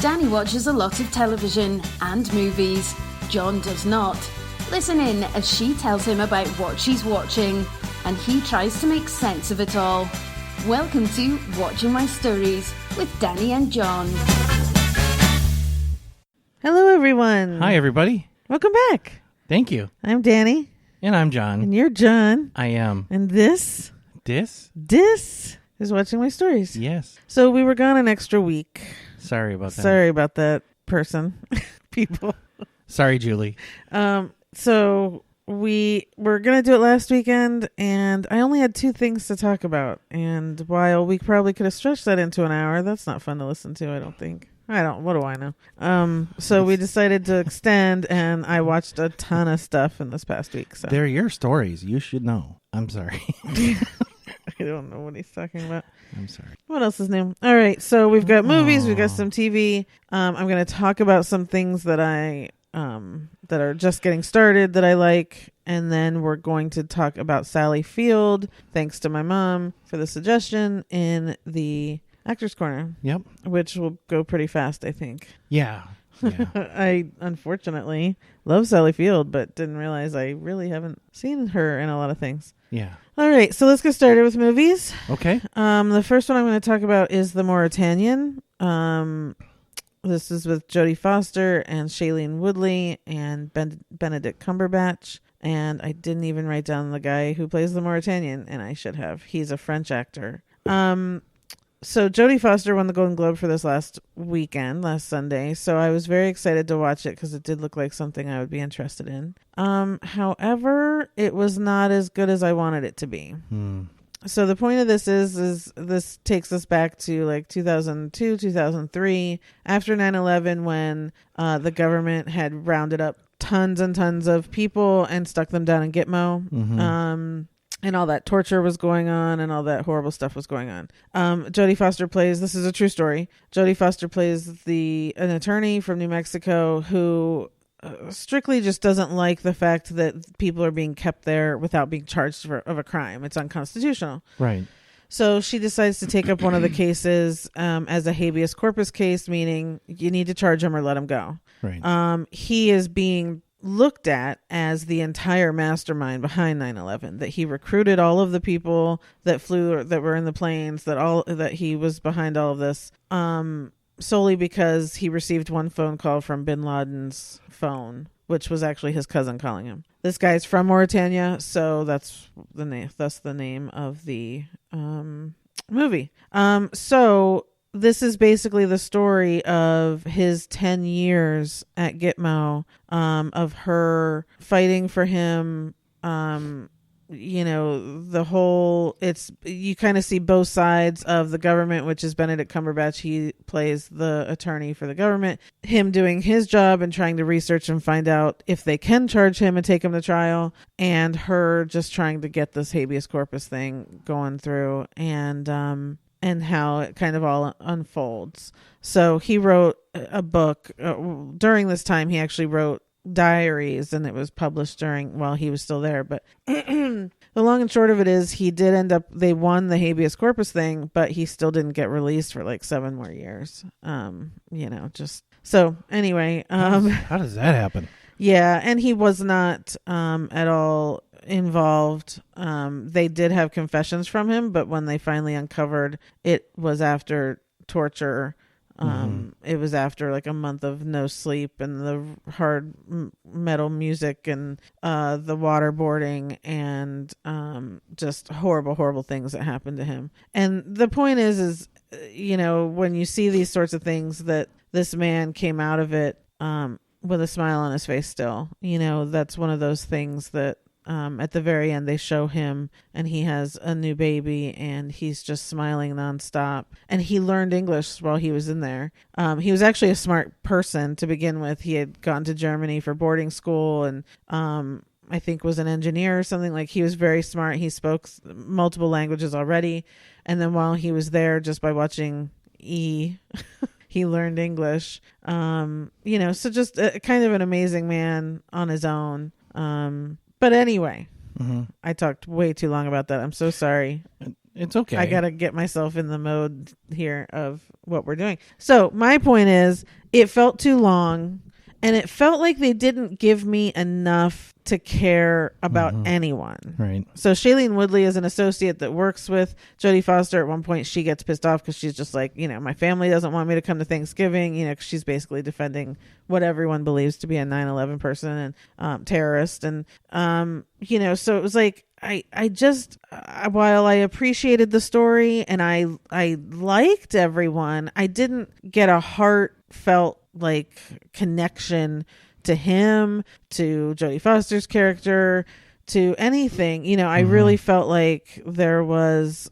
Danny watches a lot of television and movies. John does not. Listen in as she tells him about what she's watching, and he tries to make sense of it all. Welcome to Watching My Stories with Dhani and John. Hello, everyone. Hi, everybody. Welcome back. Thank you. I'm Dhani. And I'm John. And you're John. I am. And this is Watching My Stories. Yes. So we were gone an extra week. Sorry about that. Sorry about that person. People. Sorry, Julie. So we were going to do it last weekend, and I only had 2 things to talk about. And while we probably could have stretched that into an hour, that's not fun to listen to, I don't think. What do I know? So we decided to extend, and I watched a ton of stuff in this past week. So They're your stories. You should know. I'm sorry. I don't know what he's talking about. I'm sorry. What else is new? All right. So we've got movies. We've got some TV. I'm going to talk about some things that that are just getting started that I like. And then we're going to talk about Sally Field, thanks to my mom for the suggestion, in the Actors Corner. Yep. Which will go pretty fast, I think. Yeah. I unfortunately love Sally Field, but didn't realize I really haven't seen her in a lot of things. Yeah. All right, so let's get started with movies. Okay. The first one I'm going to talk about is The Mauritanian. This is with Jodie Foster and Shailene Woodley and Benedict Cumberbatch. And I didn't even write down the guy who plays the Mauritanian, and I should have. He's a French actor. So Jodie Foster won the Golden Globe for this last Sunday. So I was very excited to watch it because it did look like something I would be interested in. However, it was not as good as I wanted it to be. So the point of this is this takes us back to like 2002, 2003, after 9/11, when the government had rounded up tons and tons of people and stuck them down in Gitmo. Mm-hmm. And all that torture was going on, and all that horrible stuff was going on. Jodie Foster plays, this is a true story, Jodie Foster plays an attorney from New Mexico who strictly just doesn't like the fact that people are being kept there without being charged of a crime. It's unconstitutional. Right. So she decides to take up one of the cases as a habeas corpus case, meaning you need to charge him or let him go. Right. He is being looked at as the entire mastermind behind 9/11, that he recruited all of the people that flew or that were in the planes, that he was behind all of this, solely because he received one phone call from bin Laden's phone, which was actually his cousin calling him. This guy's from Mauritania, so that's the name of the movie. So this is basically the story of his 10 years at Gitmo, of her fighting for him. You kind of see both sides of the government, which is Benedict Cumberbatch. He plays the attorney for the government, him doing his job and trying to research and find out if they can charge him and take him to trial, and her just trying to get this habeas corpus thing going through, and how it kind of all unfolds. So he wrote a book during this time. He actually wrote diaries, and it was published while he was still there. But the long and short of it is, they won the habeas corpus thing, but he still didn't get released for like 7 more years. So anyway, how does that happen? Yeah. And he was not, at all involved. They did have confessions from him, but when they finally uncovered, it was after torture. It was after like a month of no sleep and the hard metal music and the waterboarding and just horrible things that happened to him. And the point is when you see these sorts of things, that this man came out of it with a smile on his face still. That's one of those things that at the very end they show him, and he has a new baby, and he's just smiling nonstop. And he learned English while he was in there. He was actually a smart person to begin with. He had gone to Germany for boarding school, and I think was an engineer or something. Like, he was very smart. He spoke multiple languages already. And then while he was there, just by watching he learned English. So just kind of an amazing man on his own. But anyway, I talked way too long about that. I'm so sorry. It's okay. I gotta get myself in the mode here of what we're doing. So my point is, it felt too long, and it felt like they didn't give me enough to care about anyone. Right. So Shailene Woodley is an associate that works with Jodie Foster. At one point, she gets pissed off because she's just like, my family doesn't want me to come to Thanksgiving, 'cause she's basically defending what everyone believes to be a 9/11 person and terrorist. And, so it was like, I just, while I appreciated the story and I liked everyone, I didn't get a heartfelt like connection to him, to Jodie Foster's character, to anything. I really felt like there was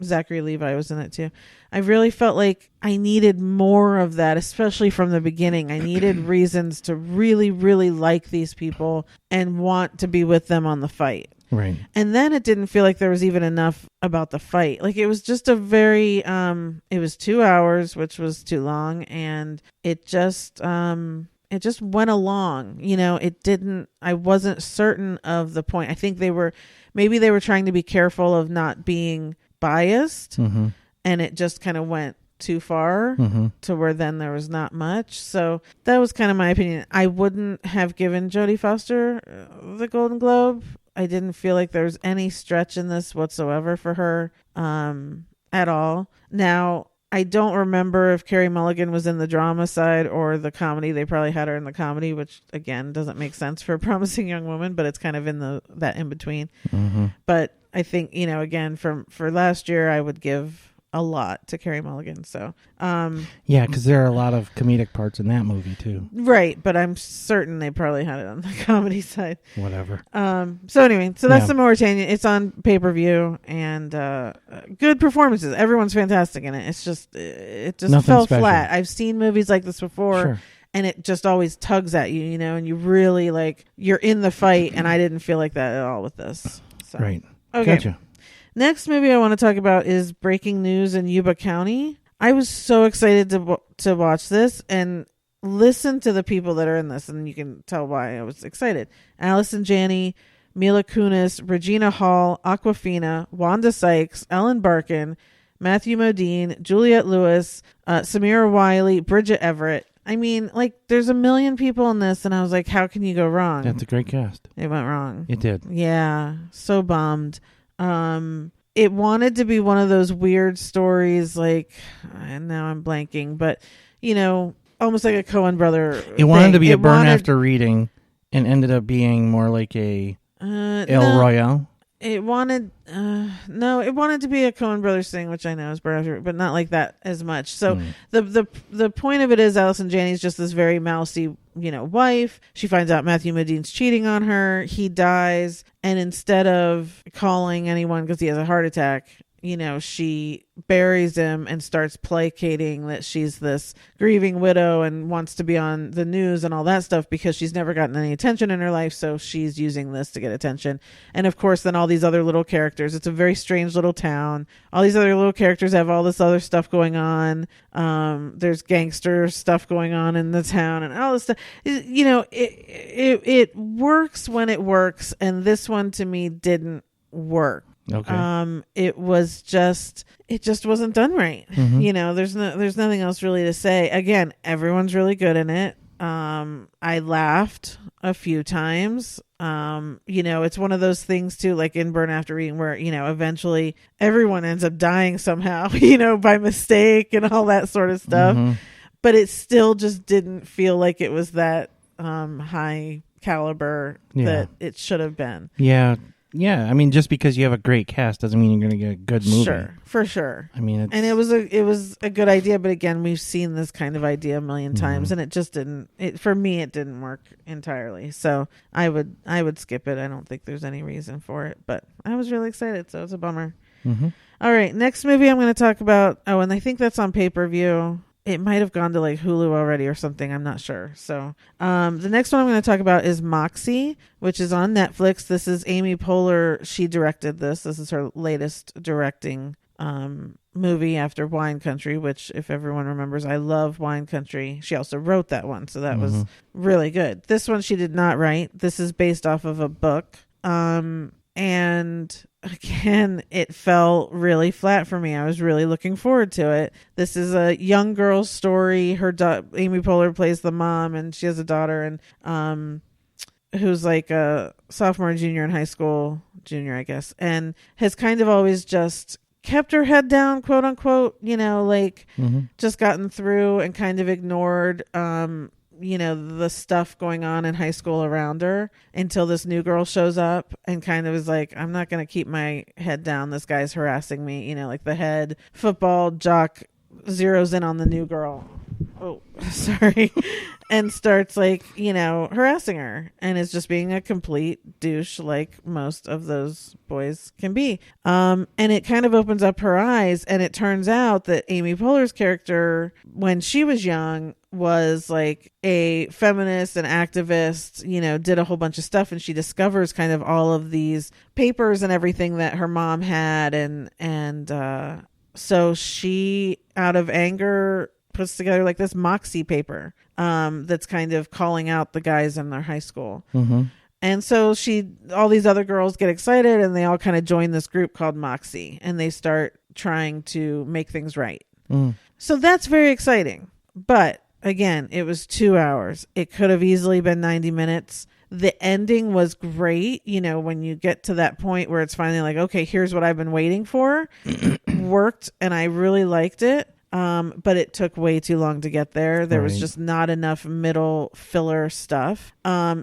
Zachary Levi was in it too. I really felt like I needed more of that, especially from the beginning. I needed reasons to really, really like these people and want to be with them on the fight. Right. And then it didn't feel like there was even enough about the fight. Like, it was just a very it was 2 hours, which was too long, and it just went along. I wasn't certain of the point. I think maybe they were trying to be careful of not being biased, and it just kind of went too far to where then there was not much. So that was kind of my opinion. I wouldn't have given Jodie Foster the Golden Globe. I didn't feel like there was any stretch in this whatsoever for her at all. Now, I don't remember if Carey Mulligan was in the drama side or the comedy. They probably had her in the comedy, which again doesn't make sense for a promising young woman, but it's kind of in that in between. But I think, again, for last year, I would give a lot to Carey Mulligan. So yeah, because there are a lot of comedic parts in that movie too. Right, but I'm certain they probably had it on the comedy side. Whatever. So anyway, that's the Mauritanian. It's on pay-per-view, and good performances. Everyone's fantastic in it. It's just it just Nothing fell special. flat. I've seen movies like this before. Sure. And it just always tugs at you, and you really you're in the fight, and I didn't feel like that at all with this. So. Right. Okay. Gotcha. Next movie I want to talk about is Breaking News in Yuba County. I was so excited to watch this and listen to the people that are in this, and you can tell why I was excited. Allison Janney, Mila Kunis, Regina Hall, Awkwafina, Wanda Sykes, Ellen Barkin, Matthew Modine, Juliette Lewis, Samira Wiley, Bridget Everett. I mean, there's a million people in this, and I was like, how can you go wrong? That's a great cast. It went wrong. It did. Yeah, so bummed. It wanted to be one of those weird stories, and now I'm blanking, but almost like a Coen brother. It wanted to be a burn after reading, and ended up being more like a El Royale. It wanted it wanted to be a Coen Brothers thing, which I know is burn after, but not like that as much. So the point of it is Allison Janney's just this very mousy, wife. She finds out Matthew Modine's cheating on her. He dies, and instead of calling anyone because he has a heart attack, she buries him and starts placating that she's this grieving widow and wants to be on the news and all that stuff because she's never gotten any attention in her life. So she's using this to get attention. And of course, then all these other little characters, it's a very strange little town. All these other little characters have all this other stuff going on. There's gangster stuff going on in the town and all this stuff. It works when it works. And this one to me didn't work. Okay. It just wasn't done right. There's nothing else really to say. Again, everyone's really good in it. I laughed a few times. It's one of those things too, like in Burn After Reading, where, eventually everyone ends up dying somehow, by mistake and all that sort of stuff. But it still just didn't feel like it was that high caliber that it should have been. Yeah. Yeah, I mean, just because you have a great cast doesn't mean you're going to get a good movie. Sure, for sure. I mean, and it was a good idea, but again, we've seen this kind of idea a million times, and it just didn't. For me, it didn't work entirely. So I would skip it. I don't think there's any reason for it, but I was really excited, so it's a bummer. All right, next movie I'm going to talk about. Oh, and I think that's on pay-per-view. It might have gone to Hulu already or something. I'm not sure. So the next one I'm going to talk about is Moxie, which is on Netflix. This is Amy Poehler. She directed this. This is her latest directing movie after Wine Country, which, if everyone remembers, I love Wine Country. She also wrote that one, so that was really good. This one she did not write. This is based off of a book. And again, it fell really flat for me. I was really looking forward to it. This is a young girl's story. Amy Poehler plays the mom, and she has a daughter, and who's like a sophomore, junior in high school, junior, I guess, and has kind of always just kept her head down, quote unquote, just gotten through and kind of ignored, the stuff going on in high school around her until this new girl shows up and kind of is like, I'm not going to keep my head down. This guy's harassing me, like the head football jock zeroes in on the new girl. Oh, sorry. And starts harassing her and is just being a complete douche like most of those boys can be. And it kind of opens up her eyes, and it turns out that Amy Poehler's character when she was young was like a feminist and activist, did a whole bunch of stuff, and she discovers kind of all of these papers and everything that her mom had, and so she, out of anger, puts together like this Moxie paper that's kind of calling out the guys in their high school. Mm-hmm. And so all these other girls get excited, and they all kind of join this group called Moxie, and they start trying to make things right. So that's very exciting. But again, it was 2 hours. It could have easily been 90 minutes. The ending was great. When you get to that point where it's finally like, okay, here's what I've been waiting for, worked, and I really liked it. But it took way too long to get there. There was just not enough middle filler stuff.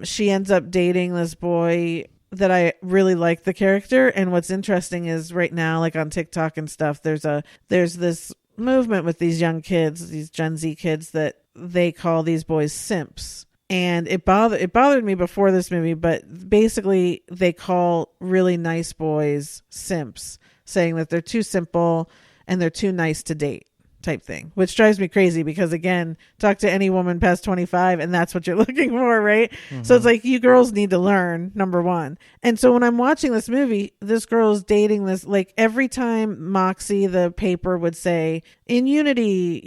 She ends up dating this boy that I really like the character. And what's interesting is right now, like on TikTok and stuff, there's this movement with these young kids, these Gen Z kids, that they call these boys simps. And it bothered me before this movie, but basically they call really nice boys simps, saying that they're too simple and they're too nice to date, type thing, which drives me crazy because, again, talk to any woman past 25 and that's what you're looking for, right? Mm-hmm. So it's like, you girls need to learn, number one. And so when I'm watching this movie, this girl is dating this, like every time Moxie, the paper, would say, in unity,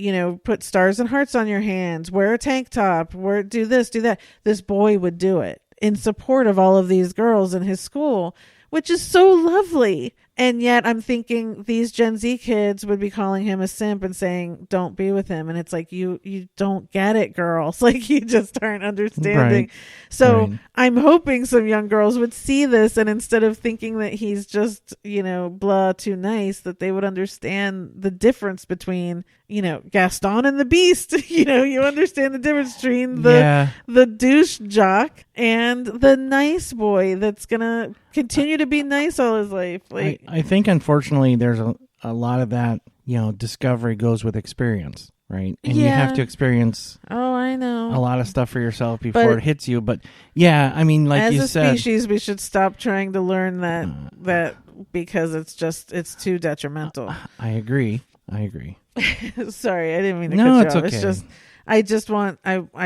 put stars and hearts on your hands, wear a tank top, do this, do that. This boy would do it in support of all of these girls in his school, which is so lovely. And yet I'm thinking these Gen Z kids would be calling him a simp and saying, don't be with him. And it's like, you don't get it, girls. Like, you just aren't understanding. Right. So I'm hoping some young girls would see this, and instead of thinking that he's just, blah, too nice, that they would understand the difference between, Gaston and the Beast. You understand the difference between the douche jock and the nice boy that's going to continue to be nice all his life. Like, I think, unfortunately, there's a lot of that, discovery goes with experience, right? And you have to experience I know, a lot of stuff for yourself before it hits you. But yeah, I mean, like you said, as a species, we should stop trying to learn that because it's too detrimental. I agree. Sorry, I didn't mean to no, cut you it's off. okay. It's just I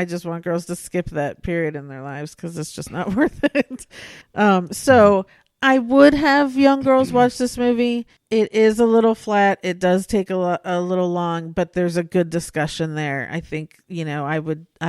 just want girls to skip that period in their lives because it's just not worth it. So I would have young girls watch this movie. It is a little flat. It does take a little long, but there's a good discussion there. I think, I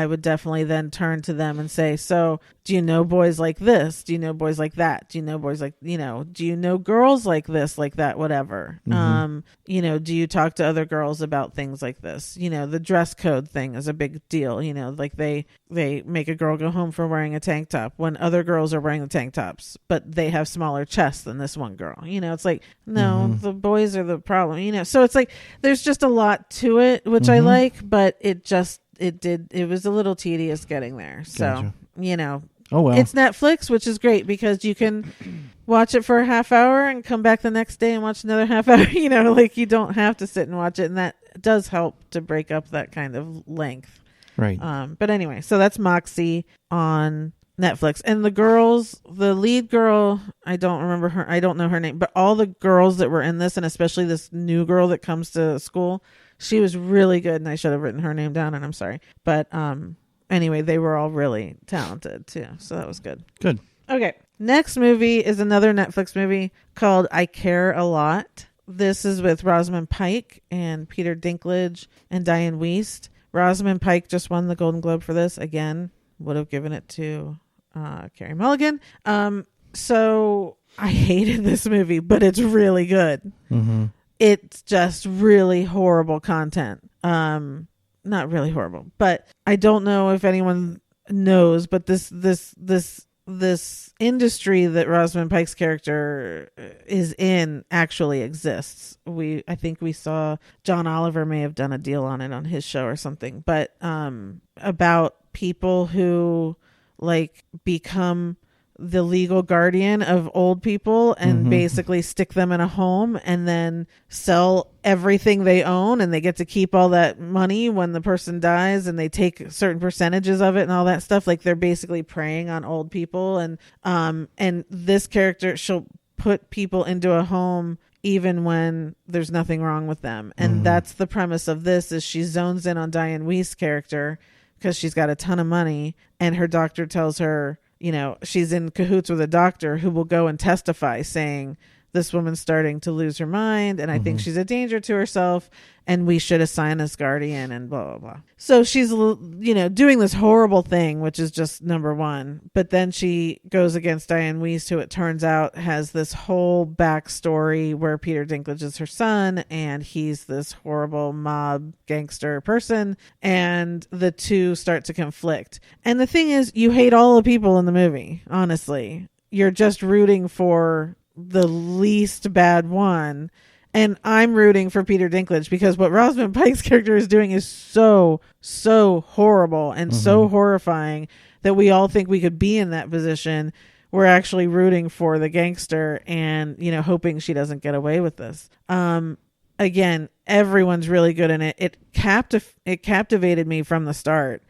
would definitely then turn to them and say, so do you know boys like this? Do you know boys like that? Do you know boys like, do you know girls like this, like that, whatever? Mm-hmm. Do you talk to other girls about things like this? The dress code thing is a big deal. Like they make a girl go home for wearing a tank top when other girls are wearing the tank tops, but they have smaller chests than this one girl. It's like, no, the boys are the problem, so it's like, there's just a lot to it, which I like, but it was a little tedious getting there. So, gotcha. Oh, well. It's Netflix, which is great because you can watch it for a half hour and come back the next day and watch another half hour, like you don't have to sit and watch it. And that does help to break up that kind of length. Right. But anyway, so that's Moxie on Netflix. And the lead girl, I don't remember her, I don't know her name, but all the girls that were in this, and especially this new girl that comes to school, she was really good, and I should have written her name down, and I'm sorry. But anyway, they were all really talented too, so that was good. Good. Okay, next movie is another Netflix movie called I Care a Lot. This is with Rosamund Pike and Peter Dinklage and Diane Wiest. Rosamund Pike just won the Golden Globe for this. Again, would have given it to Carey Mulligan. So I hated this movie, but it's really good. It's just really horrible content. Not really horrible, but I don't know if anyone knows, but this industry that Rosamund Pike's character is in actually exists. I think we saw John Oliver may have done a deal on it on his show or something, but about people who like become the legal guardian of old people and basically stick them in a home and then sell everything they own, and they get to keep all that money when the person dies, and they take certain percentages of it and all that stuff. Like they're basically preying on old people, and this character, she'll put people into a home even when there's nothing wrong with them. And that's the premise of this, is she zones in on Diane Weist's character because she's got a ton of money, and her doctor tells her, you know, she's in cahoots with a doctor who will go and testify saying, this woman's starting to lose her mind, and I think she's a danger to herself, and we should assign this guardian, and blah, blah, blah. So she's, you know, doing this horrible thing, which is just number one. But then she goes against Diane Weist, who it turns out has this whole backstory where Peter Dinklage is her son, and he's this horrible mob gangster person, and the two start to conflict. And the thing is, you hate all the people in the movie, honestly. You're just rooting for the least bad one, and I'm rooting for Peter Dinklage because what Rosamund Pike's character is doing is so horrible and so horrifying that we all think we could be in that position. We're actually rooting for the gangster and, you know, hoping she doesn't get away with this. Again, everyone's really good in it. It captivated me from the start.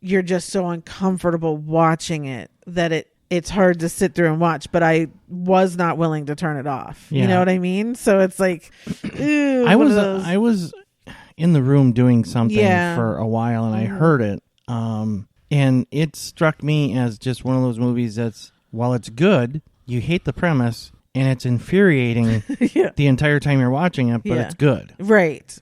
You're just so uncomfortable watching it that it's hard to sit through and watch, but I was not willing to turn it off. Yeah. You know what I mean? So it's like, ew, I was in the room doing something for a while, and I heard it. And it struck me as just one of those movies that's, while it's good, you hate the premise, and it's infuriating the entire time you're watching it, but it's good. Right.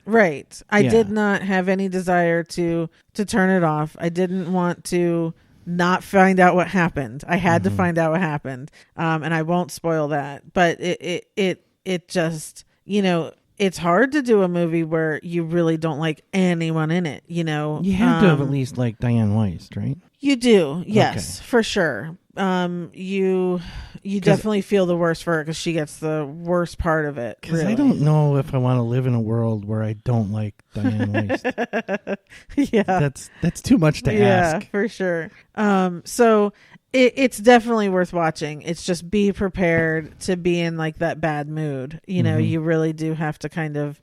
I did not have any desire to turn it off. I didn't want to not find out what happened. I had to find out what happened. And I won't spoil that, but it just, you know, it's hard to do a movie where you really don't like anyone in it, you know. You have to have at least like Diane Weist, right? You do. Yes, for sure. You definitely feel the worst for her because she gets the worst part of it. Because I don't know if I want to live in a world where I don't like Diane Weist. That's too much to ask. Yeah, for sure. So it's definitely worth watching. It's just be prepared to be in like that bad mood. You know, you really do have to kind of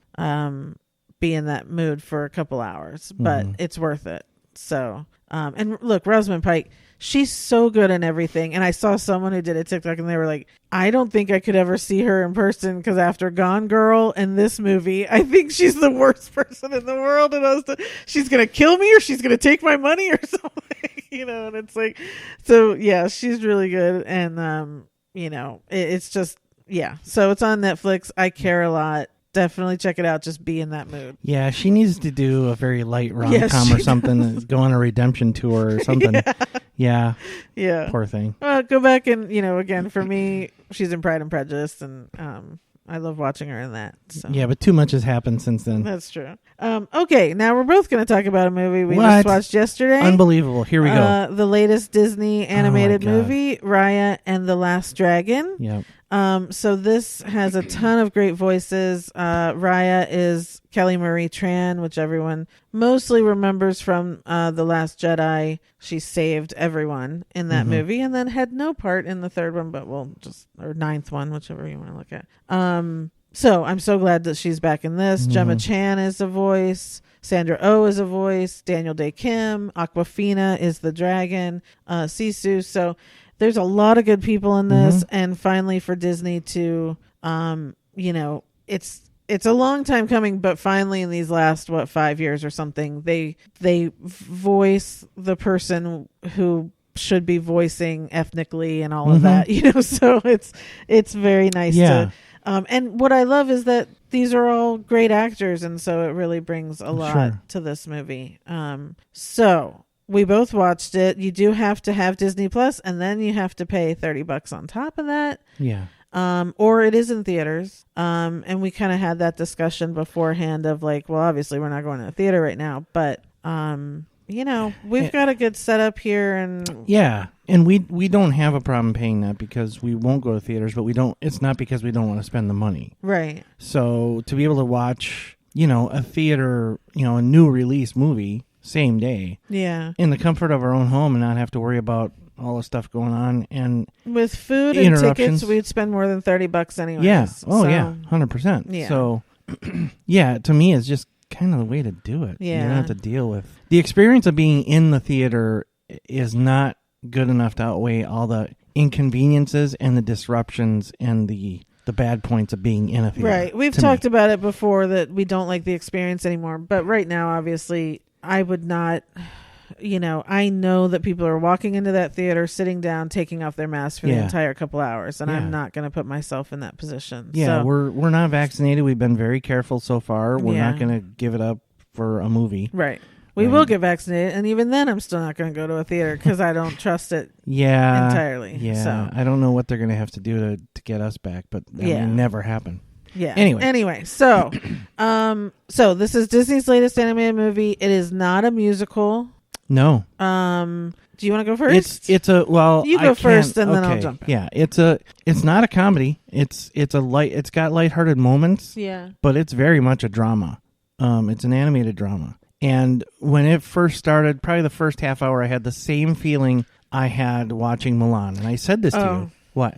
be in that mood for a couple hours, but it's worth it. So, and look, Rosamund Pike, she's so good in everything. And I saw someone who did a TikTok and they were like, I don't think I could ever see her in person because after Gone Girl and this movie, I think she's the worst person in the world. And she's going to kill me or she's going to take my money or something, you know? And it's like, so yeah, she's really good. And, you know, it's just, yeah. So it's on Netflix. I Care a Lot. Definitely check it out. Just be in that mood. Yeah, she needs to do a very light rom-com or something. Go on a redemption tour or something. Yeah. Poor thing. Well, go back and, you know, again, for me, she's in Pride and Prejudice, and I love watching her in that. So. Yeah, but too much has happened since then. That's true. Okay, now we're both going to talk about a movie we just watched yesterday. Unbelievable. Here we go. The latest Disney animated movie, Raya and the Last Dragon. Yep. So this has a ton of great voices. Raya is Kelly Marie Tran, which everyone mostly remembers from The Last Jedi. She saved everyone in that movie and then had no part in the third one, but or ninth one, whichever you want to look at. So I'm so glad that she's back in this. Gemma Chan is a voice. Sandra Oh is a voice. Daniel Day Kim. Aquafina is the dragon. Sisu. So there's a lot of good people in this, and finally for Disney to, you know, it's a long time coming, but finally in these last 5 years or something, they voice the person who should be voicing ethnically and all of that, you know. So it's very nice to. And what I love is that these are all great actors, and so it really brings a lot to this movie. So we both watched it. You do have to have Disney Plus, and then you have to pay $30 on top of that. Yeah. Or it is in theaters. And we kind of had that discussion beforehand of like, well, obviously we're not going to the theater right now, but, we've got a good setup here, and yeah. And we don't have a problem paying that because we won't go to theaters, but it's not because we don't want to spend the money. Right. So to be able to watch, a theater, a new release movie same day. Yeah. In the comfort of our own home and not have to worry about all the stuff going on, and with food and tickets, we'd spend more than $30 anyway. Yeah. Oh, yeah. 100%. Yeah. So, yeah, to me, it's just kind of the way to do it. Yeah. You don't have to deal with the experience of being in the theater is not good enough to outweigh all the inconveniences and the disruptions and the bad points of being in a theater. Right. We've talked about it before that we don't like the experience anymore. But right now, obviously, I would not, I know that people are walking into that theater, sitting down, taking off their mask for the entire couple hours. And I'm not going to put myself in that position. Yeah, so, we're not vaccinated. We've been very careful so far. We're not going to give it up for a movie. Right. We will get vaccinated, and even then I'm still not going to go to a theater because I don't trust it entirely. Yeah, so. I don't know what they're going to have to do to get us back, but that may never happen. Yeah. Anyway, so this is Disney's latest animated movie. It is not a musical. No. Do you want to go first? It's a You go first, and then I'll jump in. Yeah, it's not a comedy. It's got lighthearted moments. Yeah. But it's very much a drama. It's an animated drama. And when it first started, probably the first half hour, I had the same feeling I had watching Mulan. And I said this to you. What?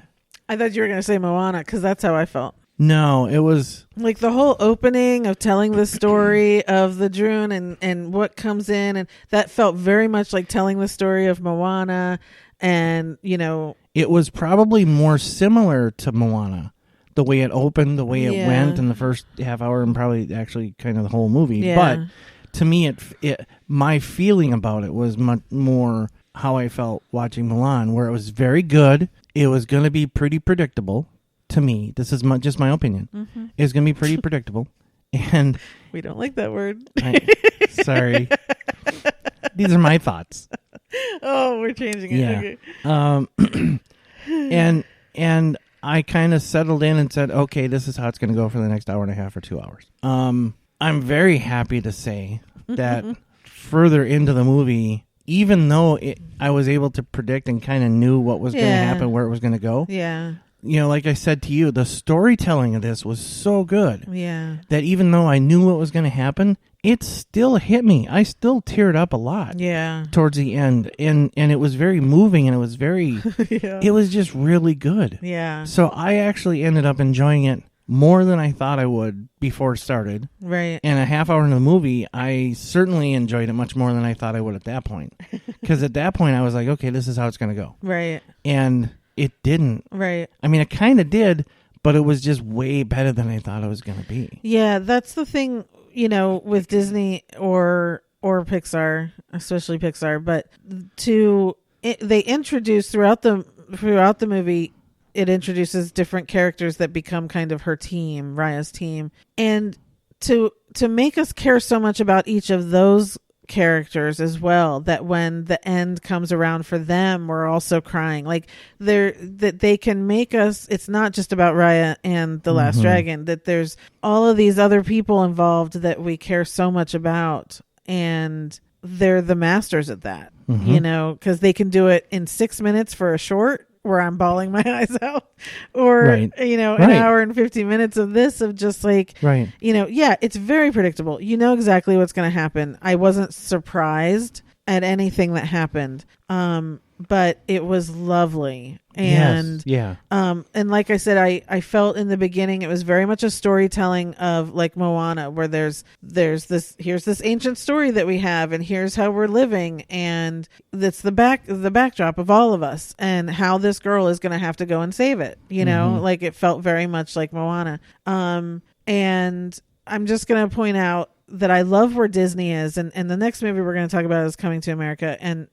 I thought you were going to say Moana, because that's how I felt. No, it was... like the whole opening of telling the story of the Droon and what comes in. And that felt very much like telling the story of Moana. And, it was probably more similar to Moana. The way it opened, the way it went in the first half hour, and probably actually kind of the whole movie. Yeah. But... to me, my feeling about it was much more how I felt watching Mulan, where it was very good. It was going to be pretty predictable to me. This is just my opinion. Mm-hmm. It's going to be pretty predictable. And we don't like that word. Sorry. These are my thoughts. Oh, we're changing it. Yeah. Okay. And I kind of settled in and said, okay, this is how it's going to go for the next hour and a half or 2 hours. I'm very happy to say that further into the movie, even though I was able to predict and kind of knew what was going to happen, where it was going to go. Yeah. Like I said to you, the storytelling of this was so good. Yeah. That even though I knew what was going to happen, it still hit me. I still teared up a lot. Yeah. Towards the end. And it was very moving, and it was very... it was just really good. Yeah. So I actually ended up enjoying it more than I thought I would before it started. Right. And a half hour into the movie, I certainly enjoyed it much more than I thought I would at that point. Because at that point, I was like, okay, this is how it's going to go. Right. And it didn't. Right. I mean, it kind of did, but it was just way better than I thought it was going to be. Yeah, that's the thing, with Disney or Pixar, especially Pixar, but they introduce throughout the movie, it introduces different characters that become kind of her team, Raya's team. And to make us care so much about each of those characters as well, that when the end comes around for them, we're also crying. Like that they can make us, it's not just about Raya and the Last Dragon, that there's all of these other people involved that we care so much about. And they're the masters at that, because they can do it in 6 minutes for a short, where I'm bawling my eyes out, or, an hour and 50 minutes of this, of just like, it's very predictable. You know exactly what's going to happen. I wasn't surprised at anything that happened. But it was lovely. And, and like I said, I felt in the beginning, it was very much a storytelling of like Moana, where here's this ancient story that we have, and here's how we're living. And that's the backdrop of all of us, and how this girl is going to have to go and save it. Like it felt very much like Moana. And I'm just going to point out that I love where Disney is. And the next movie we're going to talk about is Coming to America. And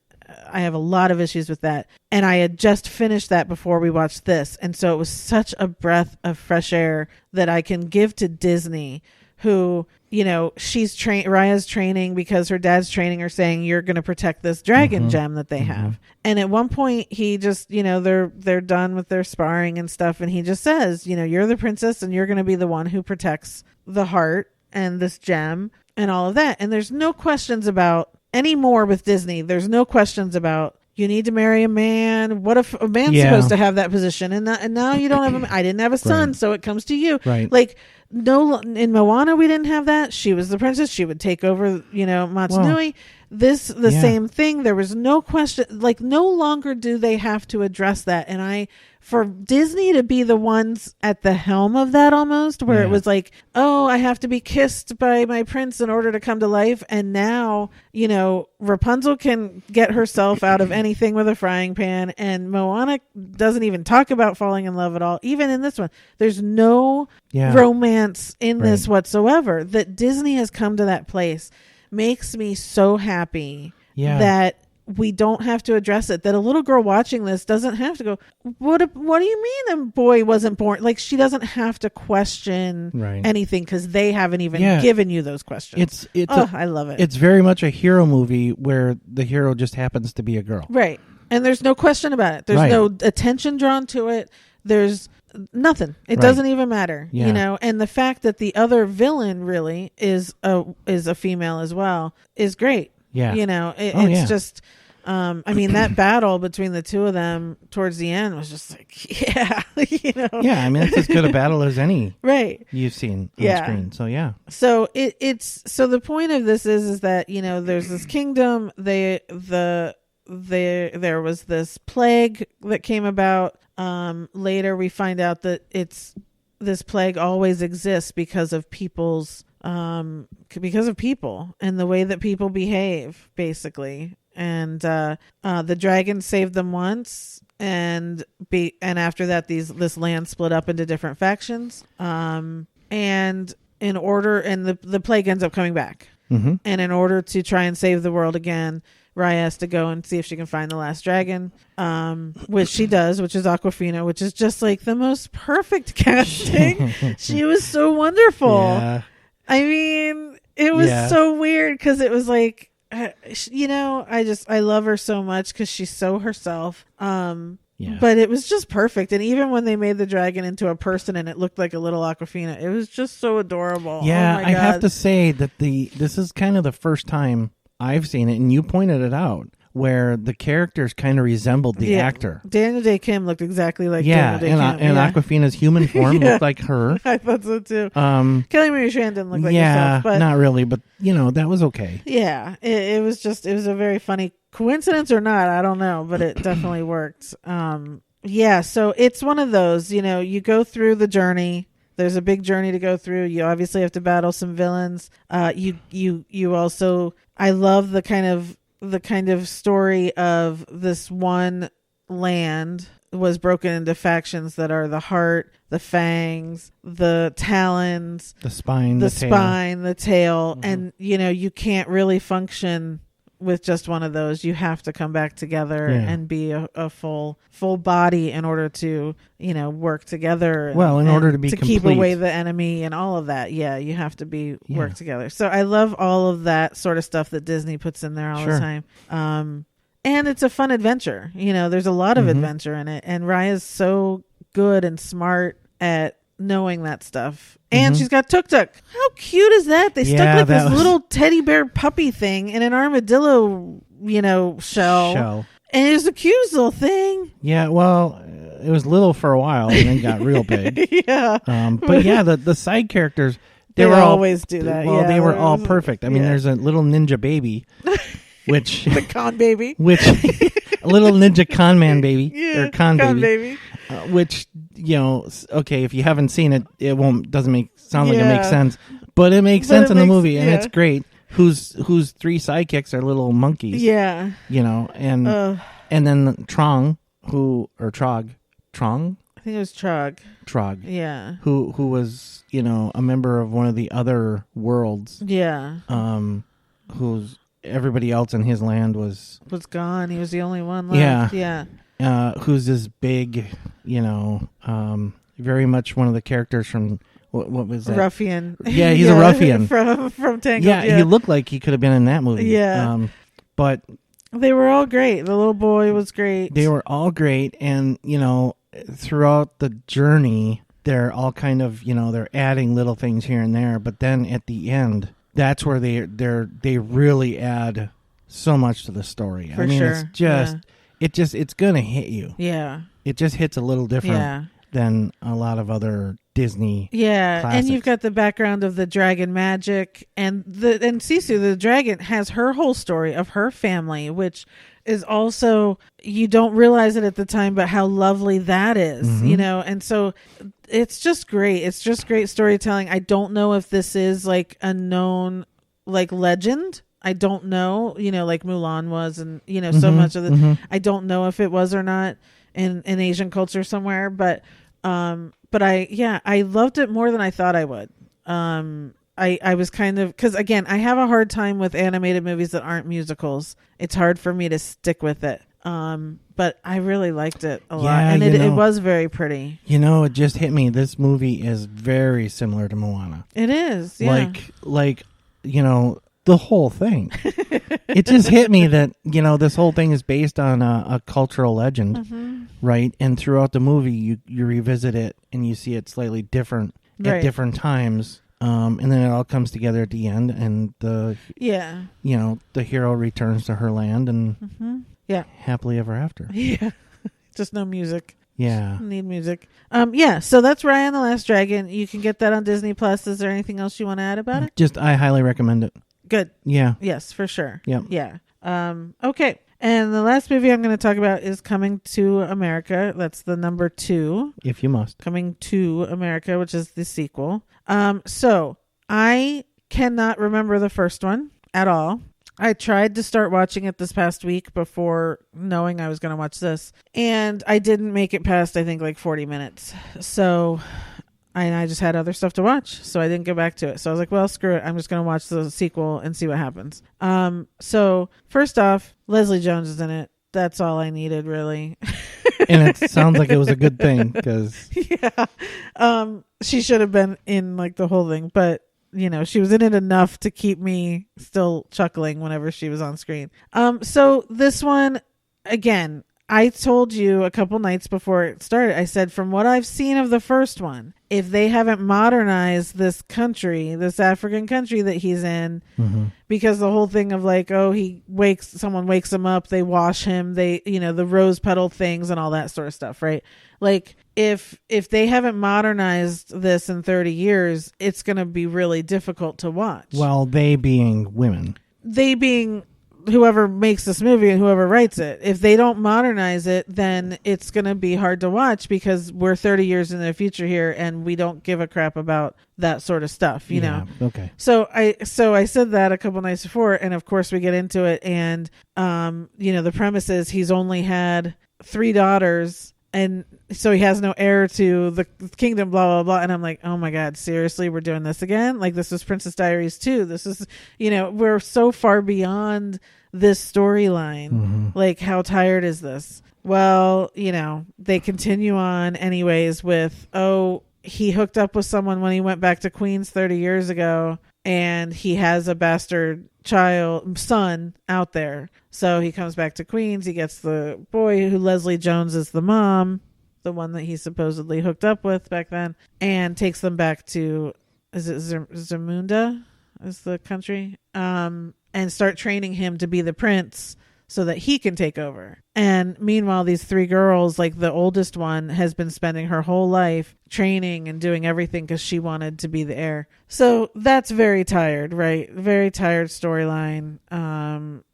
I have a lot of issues with that. And I had just finished that before we watched this. And so it was such a breath of fresh air that I can give to Disney, who, you know, Raya's training because her dad's training her, saying, you're going to protect this dragon gem that they have. And at one point he just, you know, they're done with their sparring and stuff. And he just says, you know, you're the princess and you're going to be the one who protects the heart and this gem and all of that. And there's no questions about anymore with Disney. There's no questions about, you need to marry a man. What if a man's supposed to have that position? And now you don't have I didn't have a son, so it comes to you. Right. Like, no, in Moana, we didn't have that. She was the princess. She would take over, you know, Motunui. Same thing. There was no question. Like, no longer do they have to address that. And for Disney to be the ones at the helm of that almost, where it was like, oh, I have to be kissed by my prince in order to come to life. And now, you know, Rapunzel can get herself out of anything with a frying pan. And Moana doesn't even talk about falling in love at all. Even in this one, there's no romance in this whatsoever. That Disney has come to that place makes me so happy that we don't have to address it, that a little girl watching this doesn't have to go, what do you mean a boy wasn't born? Like, she doesn't have to question anything because they haven't even given you those questions. I love it. It's very much a hero movie where the hero just happens to be a girl. Right. And there's no question about it. There's no attention drawn to it. There's nothing. It doesn't even matter, you know. And the fact that the other villain really is a female as well is great. Yeah, you know, it's just. I mean, that battle between the two of them towards the end was just like, you know. Yeah, I mean, it's as good a battle as any you've seen on screen. So So so the point of this is that, you know, there's this kingdom. There was this plague that came about. Later we find out that this plague always exists because of people and the way that people behave, basically. And the dragon saved them once, and after that this land split up into different factions. And the plague ends up coming back. And in order to try and save the world again, Raya has to go and see if she can find the last dragon, which she does, which is Awkwafina, which is just like the most perfect casting. She was so wonderful. Yeah. I mean, it was so weird because it was like, you know, I love her so much because she's so herself. But it was just perfect. And even when they made the dragon into a person and it looked like a little Awkwafina, it was just so adorable. Yeah, I have to say that this is kind of the first time I've seen it, and you pointed it out, where the characters kind of resembled the actor. Daniel Day Kim looked exactly like Daniel Day Kim. And Awkwafina's human form looked like her. I thought so too. Kelly Marie Tran didn't look like herself. But not really, but you know, that was okay. Yeah, it was a very funny coincidence or not, I don't know, but it definitely worked. So it's one of those, you know, you go through the journey. There's a big journey to go through. You obviously have to battle some villains. You also, I love the kind of story of this one land was broken into factions that are the heart, the fangs, the talons, the spine, the tail. And you know, you can't really function with just one of those. You have to come back together and be a full body in order to, you know, work together. In order to be complete. Keep away the enemy and all of that. Yeah, you have to work together. So I love all of that sort of stuff that Disney puts in there all the time. And it's a fun adventure. You know, there's a lot of adventure in it. And Raya's so good and smart at knowing that stuff. And she's got Tuk Tuk. How cute is that? They stuck this little teddy bear puppy thing in an armadillo, you know, shell. And it was the cutest little thing. Yeah, well, it was little for a while and then got real big. But yeah, the side characters, they were always do that. Well, they were all perfect. I mean, there's a little ninja baby, which the con baby, which a little ninja con man baby or con baby. Which, you know, okay, if you haven't seen it, it doesn't sound like it makes sense, but it makes sense in the movie, and it's great. Whose three sidekicks are little monkeys, you know, and then Trong, Trong, I think it was Trog, who was, you know, a member of one of the other worlds, who's everybody else in his land was gone. He was the only one left. Who's this big, you know, very much one of the characters from what was that? Ruffian. Yeah, he's a ruffian from Tangled. Yeah, he looked like he could have been in that movie. Yeah, but they were all great. The little boy was great. They were all great, and throughout the journey, they're all kind of they're adding little things here and there. But then at the end, that's where they really add so much to the story. For sure. It's just it's gonna hit you. Yeah, it just hits a little different than a lot of other Disney classics. And you've got the background of the dragon magic, and Sisu the dragon has her whole story of her family, which is also, you don't realize it at the time, but how lovely that is. And so it's just great. It's just great storytelling. I don't know if this is like a known like legend. I don't know, like Mulan was, and so much of the I don't know if it was or not in Asian culture somewhere, but I loved it more than I thought I would. I was kind of, because again, I have a hard time with animated movies that aren't musicals. It's hard for me to stick with it. But I really liked it a lot, and it was very pretty. It just hit me. This movie is very similar to Moana. It is, yeah. Like the whole thing. It just hit me that this whole thing is based on a cultural legend, right? And throughout the movie, you revisit it and you see it slightly different at different times. And then it all comes together at the end, and the hero returns to her land, and happily ever after. Yeah, just no music. Yeah, need music. So that's Raya and the Last Dragon. You can get that on Disney Plus. Is there anything else you want to add about it? I highly recommend it. Good. Yeah. Yes, for sure. Yeah. Yeah. Okay. And the last movie I'm going to talk about is Coming to America. That's the number 2. If you must. Coming to America, which is the sequel. So I cannot remember the first one at all. I tried to start watching it this past week before knowing I was going to watch this, and I didn't make it past, I think, like 40 minutes. So I just had other stuff to watch, so I didn't go back to it. So I was like, well, screw it. I'm just going to watch the sequel and see what happens. So first off, Leslie Jones is in it. That's all I needed, really. And it sounds like it was a good thing, because she should have been in like the whole thing, but she was in it enough to keep me still chuckling whenever she was on screen. So this one, again, I told you a couple nights before it started, I said, from what I've seen of the first one, if they haven't modernized this country, this African country that he's in, because the whole thing of like, someone wakes him up, they wash him, they, the rose petal things and all that sort of stuff, right? Like if they haven't modernized this in 30 years, it's going to be really difficult to watch. Well, they being women. They being whoever makes this movie and whoever writes it. If they don't modernize it, then it's going to be hard to watch, because we're 30 years in the future here and we don't give a crap about that sort of stuff, you know? Okay. So I said that a couple nights before, and of course we get into it, and the premise is he's only had 3 daughters, and so he has no heir to the kingdom, blah, blah, blah. And I'm like, oh my God, seriously, we're doing this again? Like, this was Princess Diaries 2. This is, we're so far beyond this storyline. Like, how tired is this? Well, they continue on anyways with, he hooked up with someone when he went back to Queens 30 years ago, and he has a bastard son out there. So he comes back to Queens. He gets the boy who Leslie Jones is the mom, the one that he supposedly hooked up with back then, and takes them back to, is it Zamunda is the country, and start training him to be the prince so that he can take over. And meanwhile, these 3 girls, like the oldest one, has been spending her whole life training and doing everything because she wanted to be the heir. So that's very tired, right? Very tired storyline.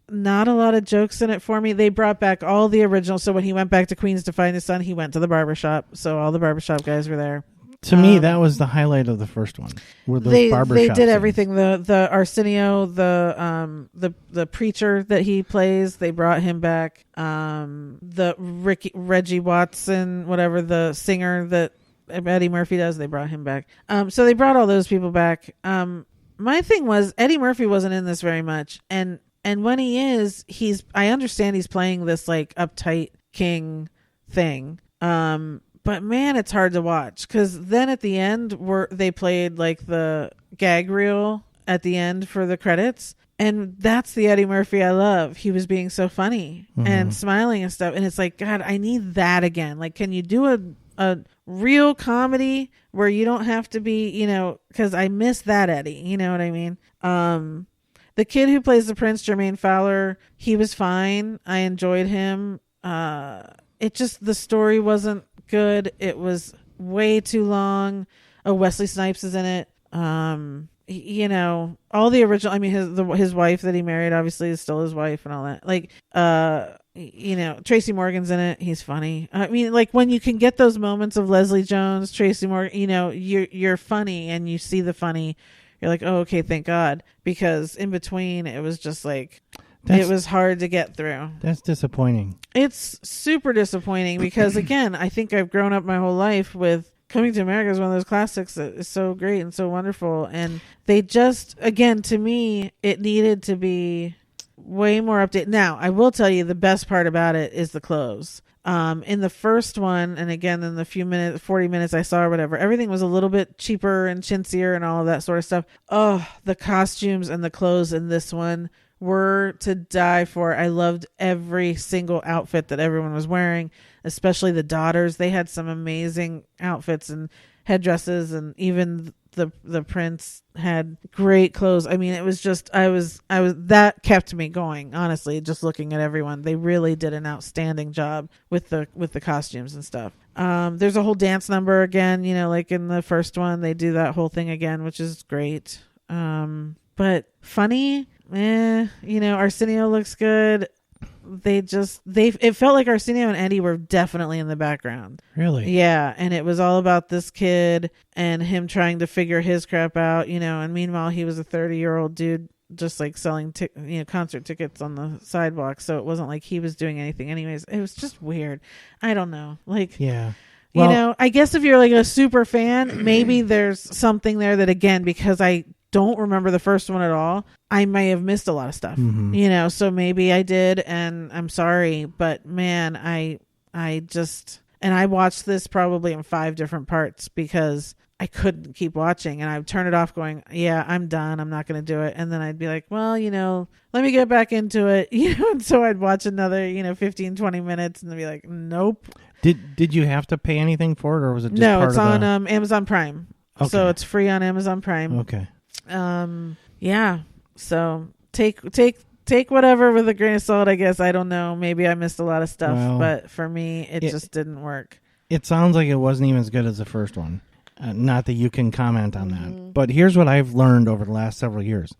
Not a lot of jokes in it for me. They brought back all the original. So when he went back to Queens to find his son, he went to the barbershop. So all the barbershop guys were there. To me, that was the highlight of the first one. Were those they did everything. The Arsenio, the preacher that he plays, they brought him back. The Reggie Watson, whatever, the singer that Eddie Murphy does, they brought him back. So they brought all those people back. My thing was, Eddie Murphy wasn't in this very much, and when he is, I understand he's playing this like uptight king thing. but man, it's hard to watch because then at the end they played like the gag reel at the end for the credits. And that's the Eddie Murphy I love. He was being so funny and smiling and stuff. And it's like, God, I need that again. Like, can you do a real comedy where you don't have to be, you know, because I miss that Eddie. You know what I mean? The kid who plays the prince, Jermaine Fowler, he was fine. I enjoyed him. It just, the story wasn't good. It was way too long. Oh, Wesley Snipes is in it. You know, all the original, I mean, his wife that he married obviously is still his wife and all that. Like, you know, Tracy Morgan's in it. He's funny. I mean, like when you can get those moments of Leslie Jones, Tracy Morgan, you know, you're funny and you see the funny. You're like, oh, okay, thank God. Because in between, it was just like, it was hard to get through. That's disappointing. It's super disappointing because, again, I think I've grown up my whole life with Coming to America is one of those classics that is so great and so wonderful. And they just, again, to me, it needed to be way more updated. Now, I will tell you the best part about it is the clothes. In the first one, and again, in the 40 minutes I saw or whatever, everything was a little bit cheaper and chintzier and all of that sort of stuff. Oh, the costumes and the clothes in this one were to die for. I loved every single outfit that everyone was wearing, especially the daughters. They had some amazing outfits and headdresses, and even the prince had great clothes. I mean, it was just, I was that kept me going, honestly, just looking at everyone. They really did an outstanding job with the costumes and stuff. There's a whole dance number again, you know, like in the first one, they do that whole thing again, which is great. But funny, you know, Arsenio looks good. It felt like Arsenio and Eddie were definitely in the background. Really? Yeah. And it was all about this kid and him trying to figure his crap out, you know, and meanwhile he was a 30-year-old dude just like selling concert tickets on the sidewalk. So it wasn't like he was doing anything anyways. It was just weird. I don't know. Like, yeah. Well, you know, I guess if you're like a super fan, maybe there's something there that, again, because I don't remember the first one at all, I may have missed a lot of stuff, you know, so maybe I did, and I'm sorry, but man, I watched this probably in 5 different parts because I couldn't keep watching, and I'd turn it off going, yeah, I'm done, I'm not going to do it. And then I'd be like, well, you know, let me get back into it, you know, and so I'd watch another, you know, 15-20 minutes and then be like, nope. Did you have to pay anything for it, or was it just it's on Amazon Prime. Okay. So it's free on Amazon Prime. Okay. Yeah. So take whatever with a grain of salt, I guess. I don't know. Maybe I missed a lot of stuff, but for me, it just didn't work. It sounds like it wasn't even as good as the first one. Not that you can comment on that. But here's what I've learned over the last several years.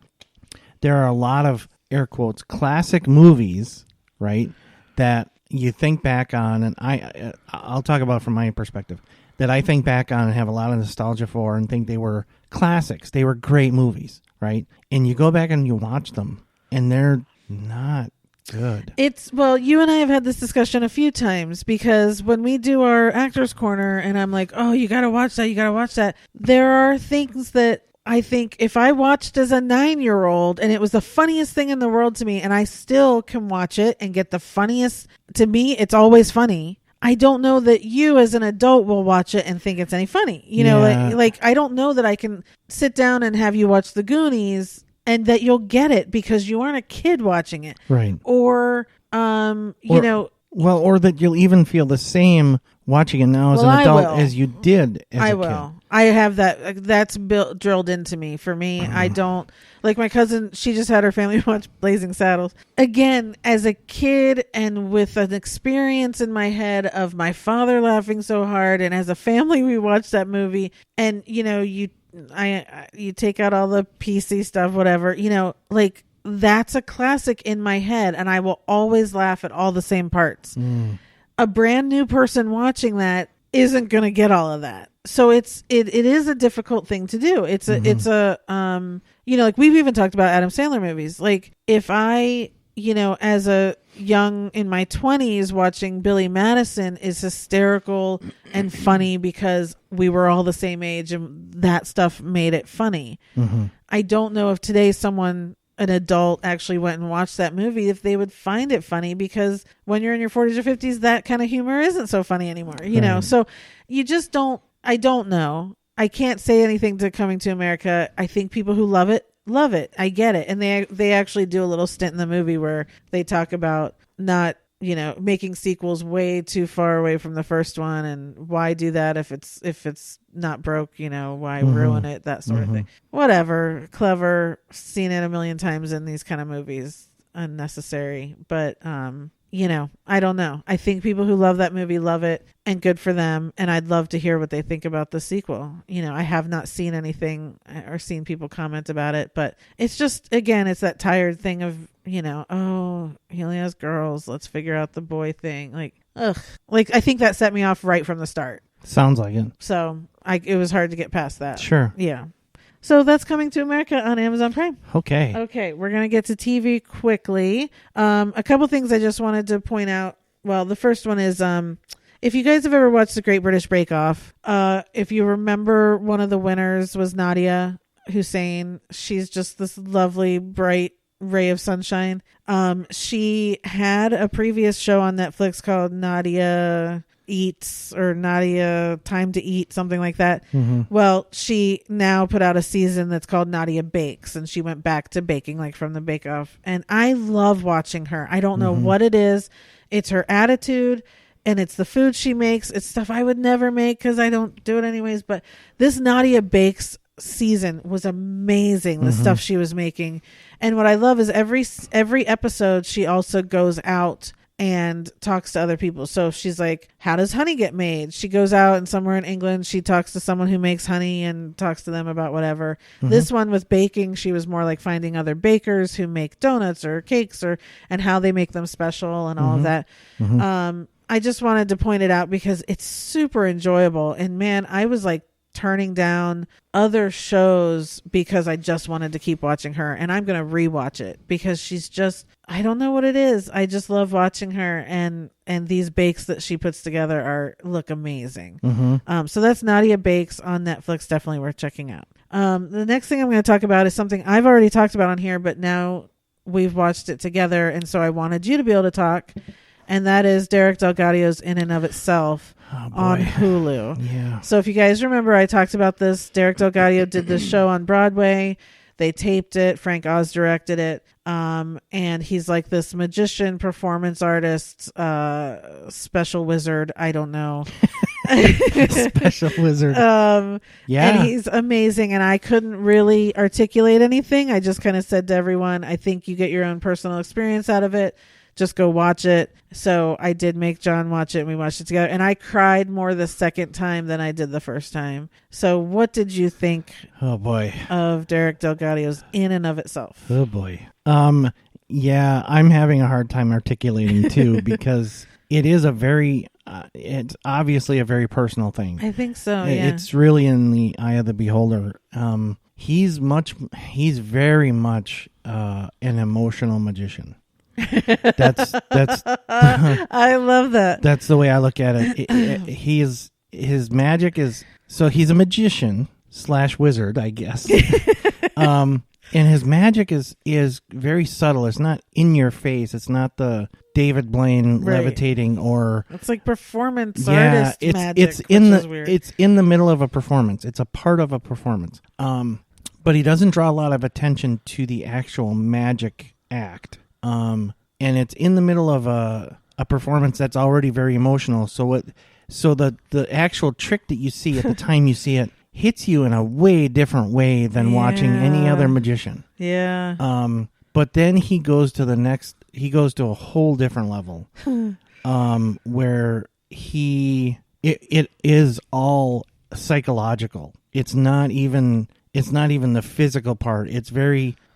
There are a lot of, air quotes, classic movies, right, that you think back on, and I'll talk about it from my perspective, that I think back on and have a lot of nostalgia for and think they were classics. They were great movies, right? And you go back and you watch them, and they're not good. Well, you and I have had this discussion a few times, because when we do our Actors Corner and I'm like, oh, you got to watch that. There are things that I think if I watched as a 9-year-old and it was the funniest thing in the world to me, and I still can watch it and get the funniest, to me, it's always funny. I don't know that you as an adult will watch it and think it's any funny. You know, like I don't know that I can sit down and have you watch The Goonies and that you'll get it because you aren't a kid watching it. Right. Or you know. Well, or that you'll even feel the same watching it now as an adult as you did as a kid. I have that. That's drilled into me. For me, I don't. Like my cousin, she just had her family watch Blazing Saddles. Again, as a kid and with an experience in my head of my father laughing so hard, and as a family we watched that movie, and you know, you take out all the PC stuff, whatever, you know, like that's a classic in my head, and I will always laugh at all the same parts. A brand new person watching that isn't going to get all of that. So it is a difficult thing to do. It's a you know, like we've even talked about Adam Sandler movies. Like if I, you know, as a young in my 20s watching Billy Madison is hysterical and funny because we were all the same age and that stuff made it funny. I don't know if today someone an adult actually went and watched that movie, if they would find it funny, because when you're in your 40s or 50s, that kind of humor isn't so funny anymore, you know? So you just I don't know. I can't say anything to Coming to America. I think people who love it. I get it. And they actually do a little stint in the movie where they talk about not, you know, making sequels way too far away from the first one, and why do that if it's not broke, you know, why ruin it, that sort of thing. Whatever, clever, seen it a million times in these kind of movies, unnecessary, but you know, I don't know. I think people who love that movie love it, and good for them, and I'd love to hear what they think about the sequel. You know, I have not seen anything or seen people comment about it, but it's just, again, it's that tired thing of, you know, oh, he only has girls, let's figure out the boy thing. Like, ugh. Like, I think that set me off right from the start. Sounds like it. So it was hard to get past that. Sure. Yeah. So that's Coming to America on Amazon Prime. Okay, we're going to get to TV quickly. A couple things I just wanted to point out. Well, the first one is, if you guys have ever watched The Great British Bake Off, if you remember, one of the winners was Nadiya Hussain. She's just this lovely, bright ray of sunshine. She had a previous show on Netflix called Nadiya Eats, or Nadiya Time to Eat, something like that. Well, she now put out a season that's called Nadiya Bakes, and she went back to baking, like from the Bake Off. And I love watching her. I don't know what it is. It's her attitude, and it's the food she makes. It's stuff I would never make because I don't do it anyways. But this Nadiya Bakes season was amazing, the stuff she was making. And what I love is every episode she also goes out and talks to other people. So she's like, how does honey get made? She goes out, and somewhere in England she talks to someone who makes honey and talks to them about whatever. This one with baking, she was more like finding other bakers who make donuts or cakes, and how they make them special and all of that. I just wanted to point it out because it's super enjoyable. And man, I was like turning down other shows because I just wanted to keep watching her, and I'm going to rewatch it because she's just, I don't know what it is. I just love watching her, and these bakes that she puts together look amazing. So that's Nadiya Bakes on Netflix. Definitely worth checking out. The next thing I'm going to talk about is something I've already talked about on here, but now we've watched it together, and so I wanted you to be able to talk, and that is Derek Delgaudio's In and of Itself. On Hulu. Yeah. So if you guys remember, I talked about this. Derek Delgaudio did this show on Broadway. They taped it. Frank Oz directed it. And he's like this magician, performance artist, special wizard. I don't know. Special wizard. Yeah. And he's amazing. And I couldn't really articulate anything. I just kind of said to everyone, I think you get your own personal experience out of it. Just go watch it. So I did make John watch it, and we watched it together. And I cried more the second time than I did the first time. So what did you think? Oh boy. Of Derek Delgaudio's In and of Itself? Oh boy. Yeah, I'm having a hard time articulating too because it is it's obviously a very personal thing. I think so. Yeah. It's really in the eye of the beholder. He's very much an emotional magician. That's I love that. That's the way I look at it. His magic is, so he's a magician / wizard, I guess. And his magic is very subtle. It's not in your face. It's not the David Blaine levitating, or it's like performance artist magic. It's in the middle of a performance. It's a part of a performance. But he doesn't draw a lot of attention to the actual magic act. And it's in the middle of a performance that's already very emotional. So the actual trick that you see at the time you see it hits you in a way different way than watching any other magician. Yeah. But then he goes to a whole different level, where it is all psychological. It's not even the physical part.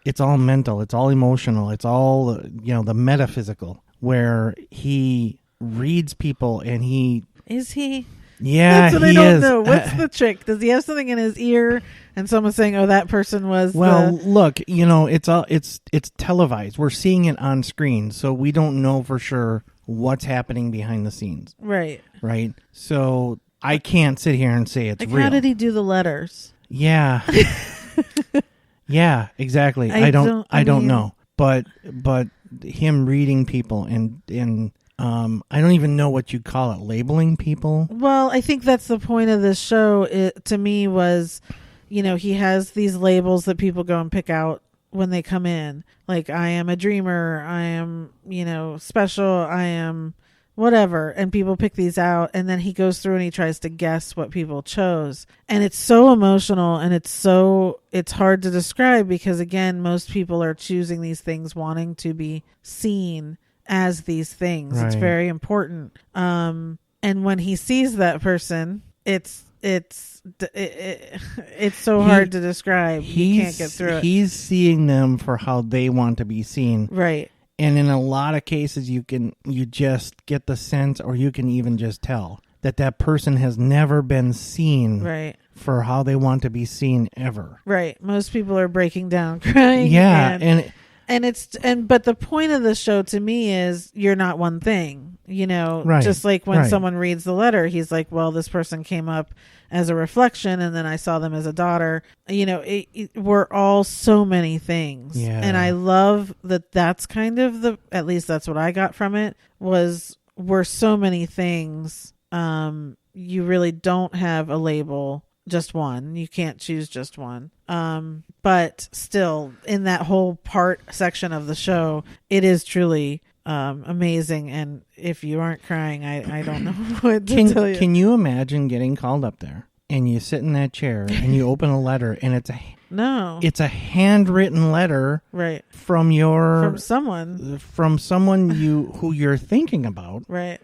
It's all mental. It's all emotional. It's all, the metaphysical, where he reads people and he... Is he? Yeah, that's what I don't know. What's the trick? Does he have something in his ear and someone's saying, oh, that person was... Well, look, it's televised. We're seeing it on screen, so we don't know for sure what's happening behind the scenes. Right. Right? So I can't sit here and say it's real. How did he do the letters? Yeah. Yeah, exactly. I don't know. But him reading people and I don't even know what you'd call it, labeling people. Well, I think that's the point of this show. To me was, he has these labels that people go and pick out when they come in. Like, I am a dreamer. I am, special. I am whatever. And people pick these out. And then he goes through and he tries to guess what people chose. And it's so emotional, and it's hard to describe because, again, most people are choosing these things wanting to be seen as these things. Right. It's very important. And when he sees that person, it's so hard to describe. You can't get through it. He's seeing them for how they want to be seen. Right. And in a lot of cases, you just get the sense, or you can even just tell that person has never been seen right. for how they want to be seen ever. Right. Most people are breaking down, crying. Yeah. But the point of the show to me is you're not one thing, right. Just like when someone reads the letter, he's like, well, this person came up as a reflection, and then I saw them as a daughter. We're all so many things. Yeah. And I love that that's kind of at least that's what I got from it, we're so many things. You really don't have a label, just one. You can't choose just one. But still, in that whole section of the show, it is truly amazing. And if you aren't crying, I don't know what to tell you. Can you imagine getting called up there and you sit in that chair and you open a letter and it's a handwritten letter, right, from someone who you're thinking about, right,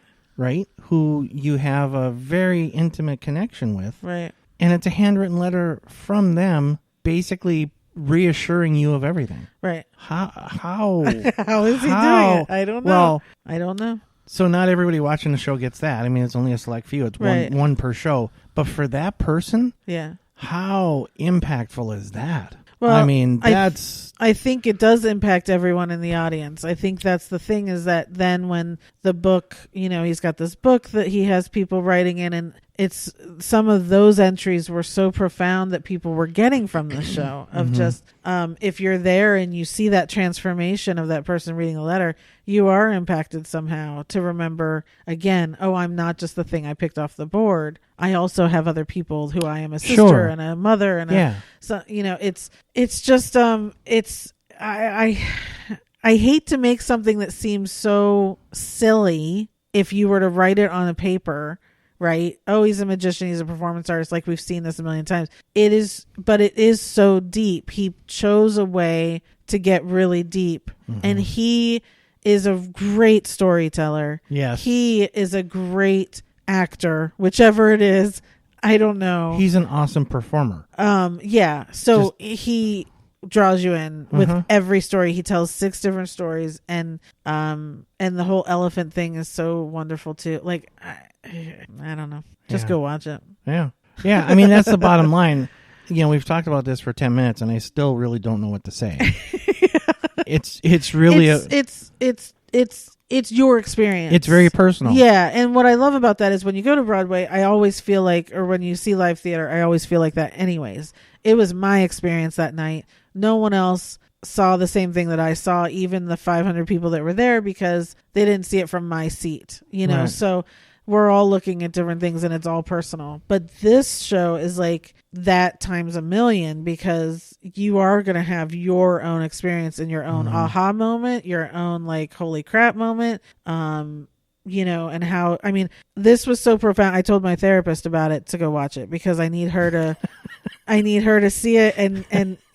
who you have a very intimate connection with, right, and it's a handwritten letter from them, basically reassuring you of everything. Right. How how is he doing it? I don't know. Well, I don't know. So not everybody watching the show gets that. I mean, it's only a select few. It's one per show. But for that person, yeah, how impactful is that? Well, I mean, I think it does impact everyone in the audience. I think that's the thing, is that then when the book, he's got this book that he has people writing in, and it's some of those entries were so profound that people were getting from the show of just, if you're there and you see that transformation of that person reading the letter, you are impacted somehow to remember again, I'm not just the thing I picked off the board. I also have other people who I am a sister and a mother and so it's just I hate to make something that seems so silly if you were to write it on a paper, right? Oh, he's a magician, he's a performance artist, like we've seen this a million times. It is so deep. He chose a way to get really deep, and he is a great storyteller. Yes. He is a great actor, whichever it is. I don't know. He's an awesome performer. Yeah. So he draws you in with every story. He tells 6 different stories, and the whole elephant thing is so wonderful too. Like, I don't know. Just go watch it. Yeah. Yeah. I mean, that's the bottom line. We've talked about this for 10 minutes and I still really don't know what to say. It's really it's your experience. It's very personal. Yeah. And what I love about that is when you go to Broadway, I always feel like, or when you see live theater, I always feel like that anyways. It was my experience that night. No one else saw the same thing that I saw, even the 500 people that were there, because they didn't see it from my seat, Right. So we're all looking at different things and it's all personal. But this show is like that times a million, because you are going to have your own experience and your own aha moment, your own like holy crap moment. And how, I mean, this was so profound. I told my therapist about it to go watch it because I need her to see it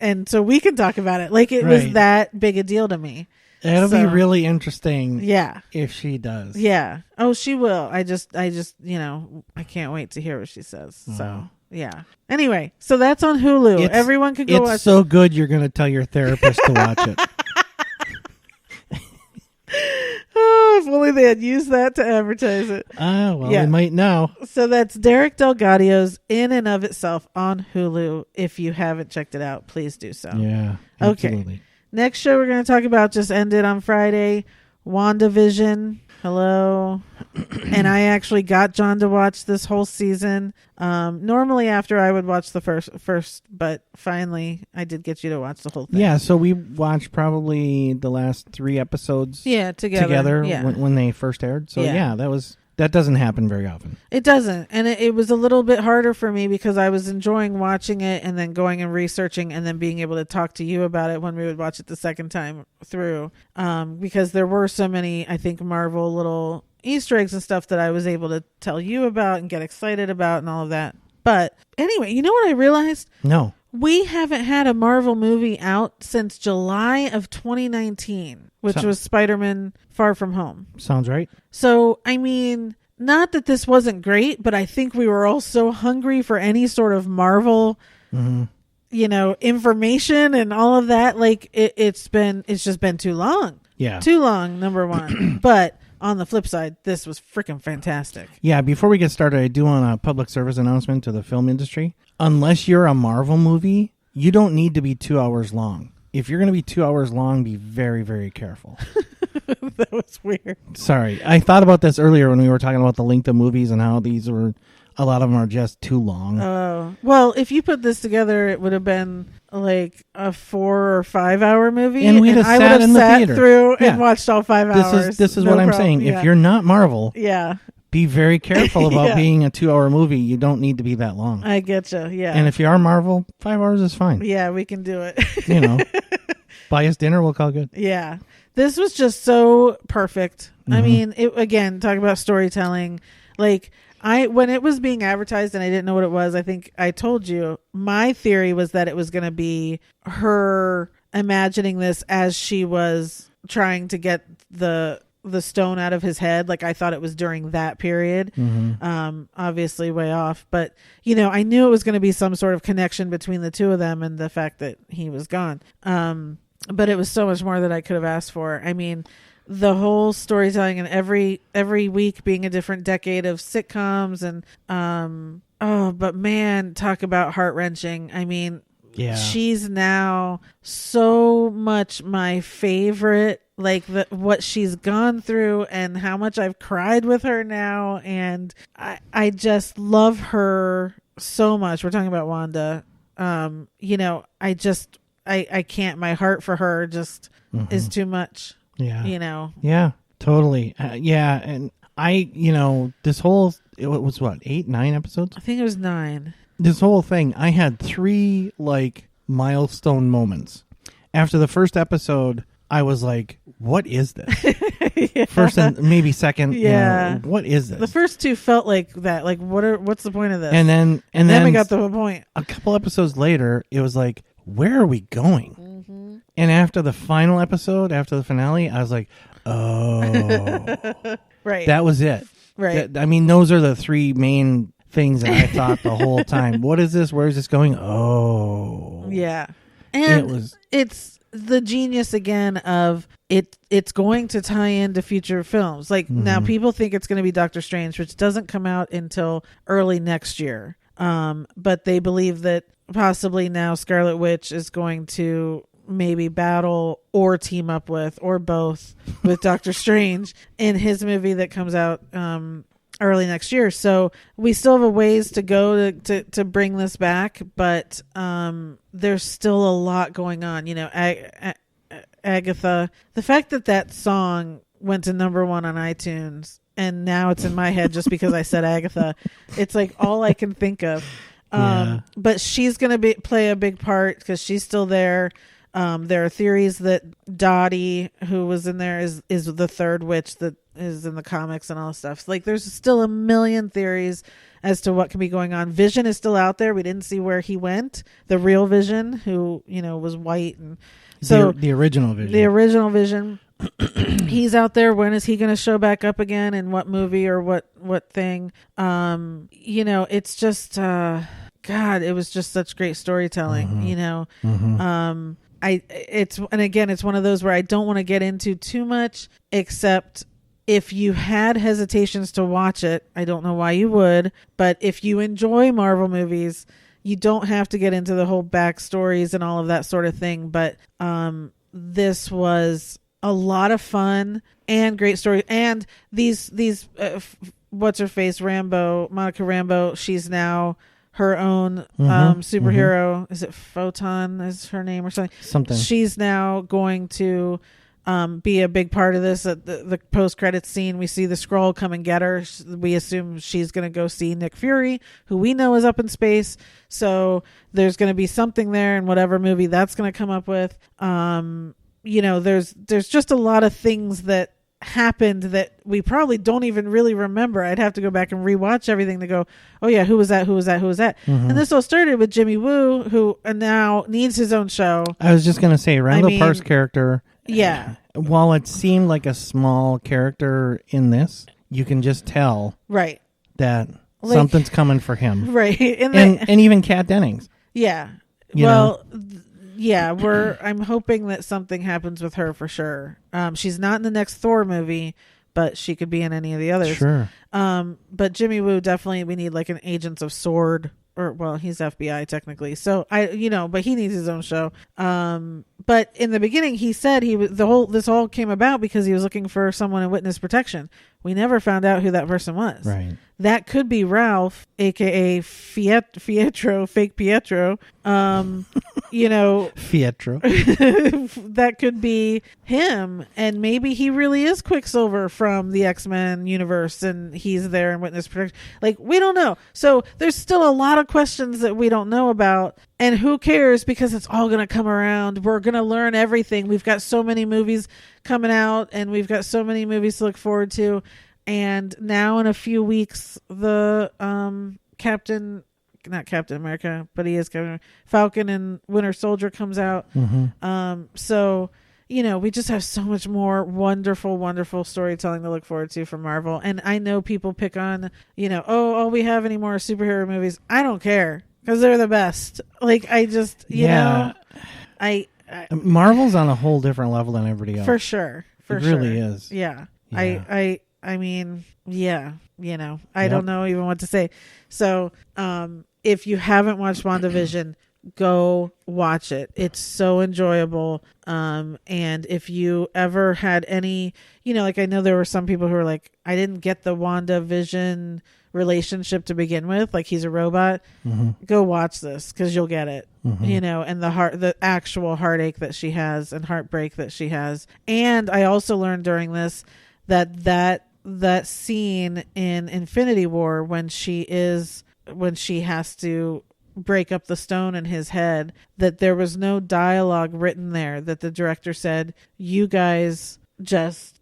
and so we can talk about it. Like it was that big a deal to me. It'll be really interesting. Yeah. If she does. Yeah. Oh, she will. I just, I can't wait to hear what she says. So yeah. Anyway, so that's on Hulu. Everyone can go watch it. It's so good you're going to tell your therapist to watch it. Oh, if only they had used that to advertise it. They might now. So that's Derek Delgaudio's In and of Itself on Hulu. If you haven't checked it out, please do so. Yeah, absolutely. Okay. Next show we're going to talk about just ended on Friday, WandaVision. Hello. And I actually got John to watch this whole season. Normally after I would watch the first, but finally I did get you to watch the whole thing. Yeah, so we watched probably the last 3 episodes together when they first aired. So that doesn't happen very often. It doesn't. And it was a little bit harder for me because I was enjoying watching it and then going and researching and then being able to talk to you about it when we would watch it the second time through. Because there were so many, I think, Marvel little Easter eggs and stuff that I was able to tell you about and get excited about and all of that. But anyway, you know what I realized? No. We haven't had a Marvel movie out since July of 2019, which was Spider-Man Far From Home. Sounds right. So, I mean, not that this wasn't great, but I think we were all so hungry for any sort of Marvel, information and all of that. Like, it's just been too long. Yeah. Too long, number one. But on the flip side, this was freaking fantastic. Yeah, before we get started, I do want a public service announcement to the film industry. Unless you're a Marvel movie, you don't need to be 2 hours long. If you're going to be 2 hours long, be very, very careful. That was weird. Sorry. I thought about this earlier when we were talking about the length of movies and how a lot of them are just too long. Oh, well, if you put this together, it would have been like a 4 or 5 hour movie. And I would have sat through and watched all 5 hours. This is what I'm saying. Yeah. If you're not Marvel, be very careful about being a 2 hour movie. You don't need to be that long. I getcha. Yeah. And if you are Marvel, 5 hours is fine. Yeah, we can do it. Buy us dinner, we'll call good. Yeah. This was just so perfect. Mm-hmm. I mean, again, talk about storytelling. Like, when it was being advertised and I didn't know what it was, I think I told you, my theory was that it was going to be her imagining this as she was trying to get the stone out of his head. Like, I thought it was during that period. Mm-hmm. Obviously way off, but I knew it was going to be some sort of connection between the two of them and the fact that he was gone. But it was so much more that I could have asked for. I mean, the whole storytelling and every week being a different decade of sitcoms and but man, talk about heart-wrenching. I mean, she's now so much my favorite, like what she's gone through and how much I've cried with her now, and I just love her so much. We're talking about Wanda. I can't, my heart for her just is too much. Yeah. Yeah, totally. And this whole, it was what, 8, 9 episodes? I think it was 9. This whole thing, I had 3 milestone moments. After the first episode, I was like, what is this? First and maybe second. What is this? The first 2 felt like that. Like, what's the point of this? And then we got the point. A couple episodes later, it was like, where are we going? Mm-hmm. And after the final episode, after the finale, I was like, oh. Right. That was it. Right. Those are the 3 main things that I thought the whole time. What is this? Where is this going? Oh. Yeah. And it's the genius again of it's going to tie into future films. Like, now people think it's going to be Doctor Strange, which doesn't come out until early next year. But they believe that possibly now Scarlet Witch is going to maybe battle or team up with, or both, with Doctor Strange in his movie that comes out early next year. So we still have a ways to go to bring this back, but there's still a lot going on. Agatha, the fact that song went to number 1 on iTunes and now it's in my head just because I said Agatha, it's like all I can think of. But she's going to play a big part because she's still there. There are theories that Dottie, who was in there, is the third witch that is in the comics and all this stuff. Like, there's still a million theories as to what can be going on. Vision is still out there. We didn't see where he went. The real Vision, who was white, and so the original Vision. The original Vision. He's out there. When is he going to show back up again? In what movie or what thing? It's just God. It was just such great storytelling. It's one of those where I don't want to get into too much, except if you had hesitations to watch it, I don't know why you would, but if you enjoy Marvel movies, you don't have to get into the whole backstories and all of that sort of thing. But this was a lot of fun and great story. And these what's her face, Monica Rambeau, she's now her own superhero. Is it Photon is her name or something? She's now going to be a big part of this. At the post-credits scene, we see the Skrull come and get her. We assume she's going to go see Nick Fury, who we know is up in space. So there's going to be something there in whatever movie that's going to come up with. There's just a lot of things that happened that we probably don't even really remember. I'd have to go back and rewatch everything to go, oh yeah, who was that? And this all started with Jimmy Woo, who now needs his own show. I was just going to say, Randall Park's character, while it seemed like a small character in this, you can just tell that something's coming for him. Right. And even Kat Dennings. Yeah. I'm hoping that something happens with her for sure. She's not in the next Thor movie, but she could be in any of the others. Sure. But Jimmy Woo, definitely we need like an Agents of S.W.O.R.D. He's FBI technically. So but he needs his own show. But in the beginning he said this all came about because he was looking for someone in witness protection. We never found out who that person was. Right. That could be Ralph, aka Pietro, fake Pietro. Pietro. That could be him, and maybe he really is Quicksilver from the X-Men universe, and he's there in witness protection. Like, we don't know. So there's still a lot of questions that we don't know about, and who cares, because it's all going to come around. We're going to learn everything. We've got so many movies coming out, and we've got so many movies to look forward to. And now in a few weeks, the not Captain America, but he is Falcon and Winter Soldier comes out. So we just have so much more wonderful storytelling to look forward to from Marvel. And I know people pick on, all we have any more superhero movies. I don't care, because they're the best. Like, I just, Marvel's on a whole different level than everybody else. For sure. It really is. Yeah. I mean, I don't know even what to say. So, if you haven't watched WandaVision, go watch it. It's so enjoyable. And if you ever had any, I know there were some people who were like, I didn't get the WandaVision relationship to begin with. Like, he's a robot. Go watch this, because you'll get it. And the actual heartache that she has and heartbreak that she has. And I also learned during this that scene in Infinity War when she has to break up the stone in his head, that there was no dialogue written there, that the director said, you guys just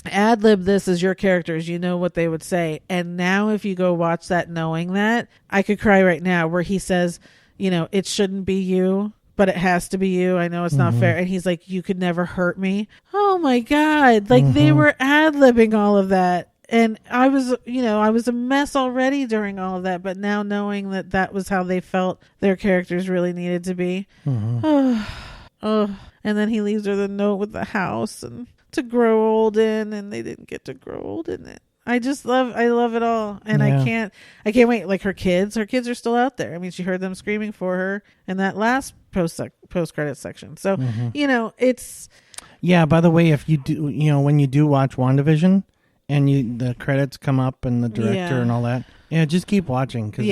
ad-lib this as your characters, what they would say. And now if you go watch that knowing that, I could cry right now, where he says, it shouldn't be you, but it has to be you. I know it's not fair. And he's like, you could never hurt me. Oh my God. Like, they were ad-libbing all of that. And I was a mess already during all of that. But now knowing that was how they felt their characters really needed to be. And then he leaves her the note with the house and to grow old in, and they didn't get to grow old in it. I love it all. And I can't wait. Like, her kids are still out there. I mean, she heard them screaming for her in that last post-credit section. So, it's. Yeah. By the way, if you do, when you do watch WandaVision and the credits come up and the director and all that, just keep watching. Cause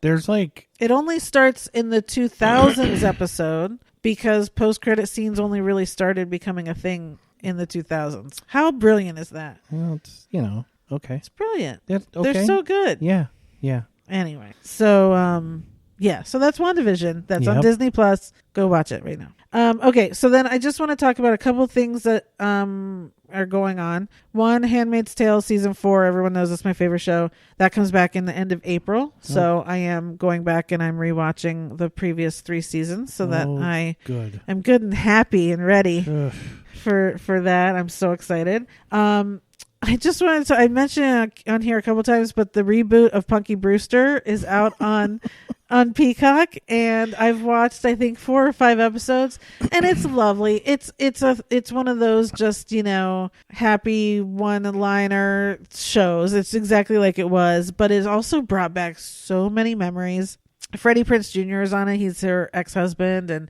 there's like, it only starts in the 2000s episode, because post-credit scenes only really started becoming a thing in the 2000s. How brilliant is that? Well, it's, okay. It's brilliant. Okay. They're so good. Yeah. Anyway, so so that's WandaVision. That's on Disney Plus. Go watch it right now. Okay, so then I just want to talk about a couple of things that are going on. One, Handmaid's Tale season 4. Everyone knows it's my favorite show. That comes back in the end of April. So I am going back and I'm rewatching the previous 3 seasons so that I'm good and happy and ready for that. I'm so excited. I just wanted to, I mentioned it on here a couple times, but the reboot of Punky Brewster is out on Peacock, and I've watched, I think, 4 or 5 episodes, and it's lovely. It's one of those just, happy one-liner shows. It's exactly like it was, but it's also brought back so many memories. Freddie Prinze Jr. is on it. He's her ex-husband, and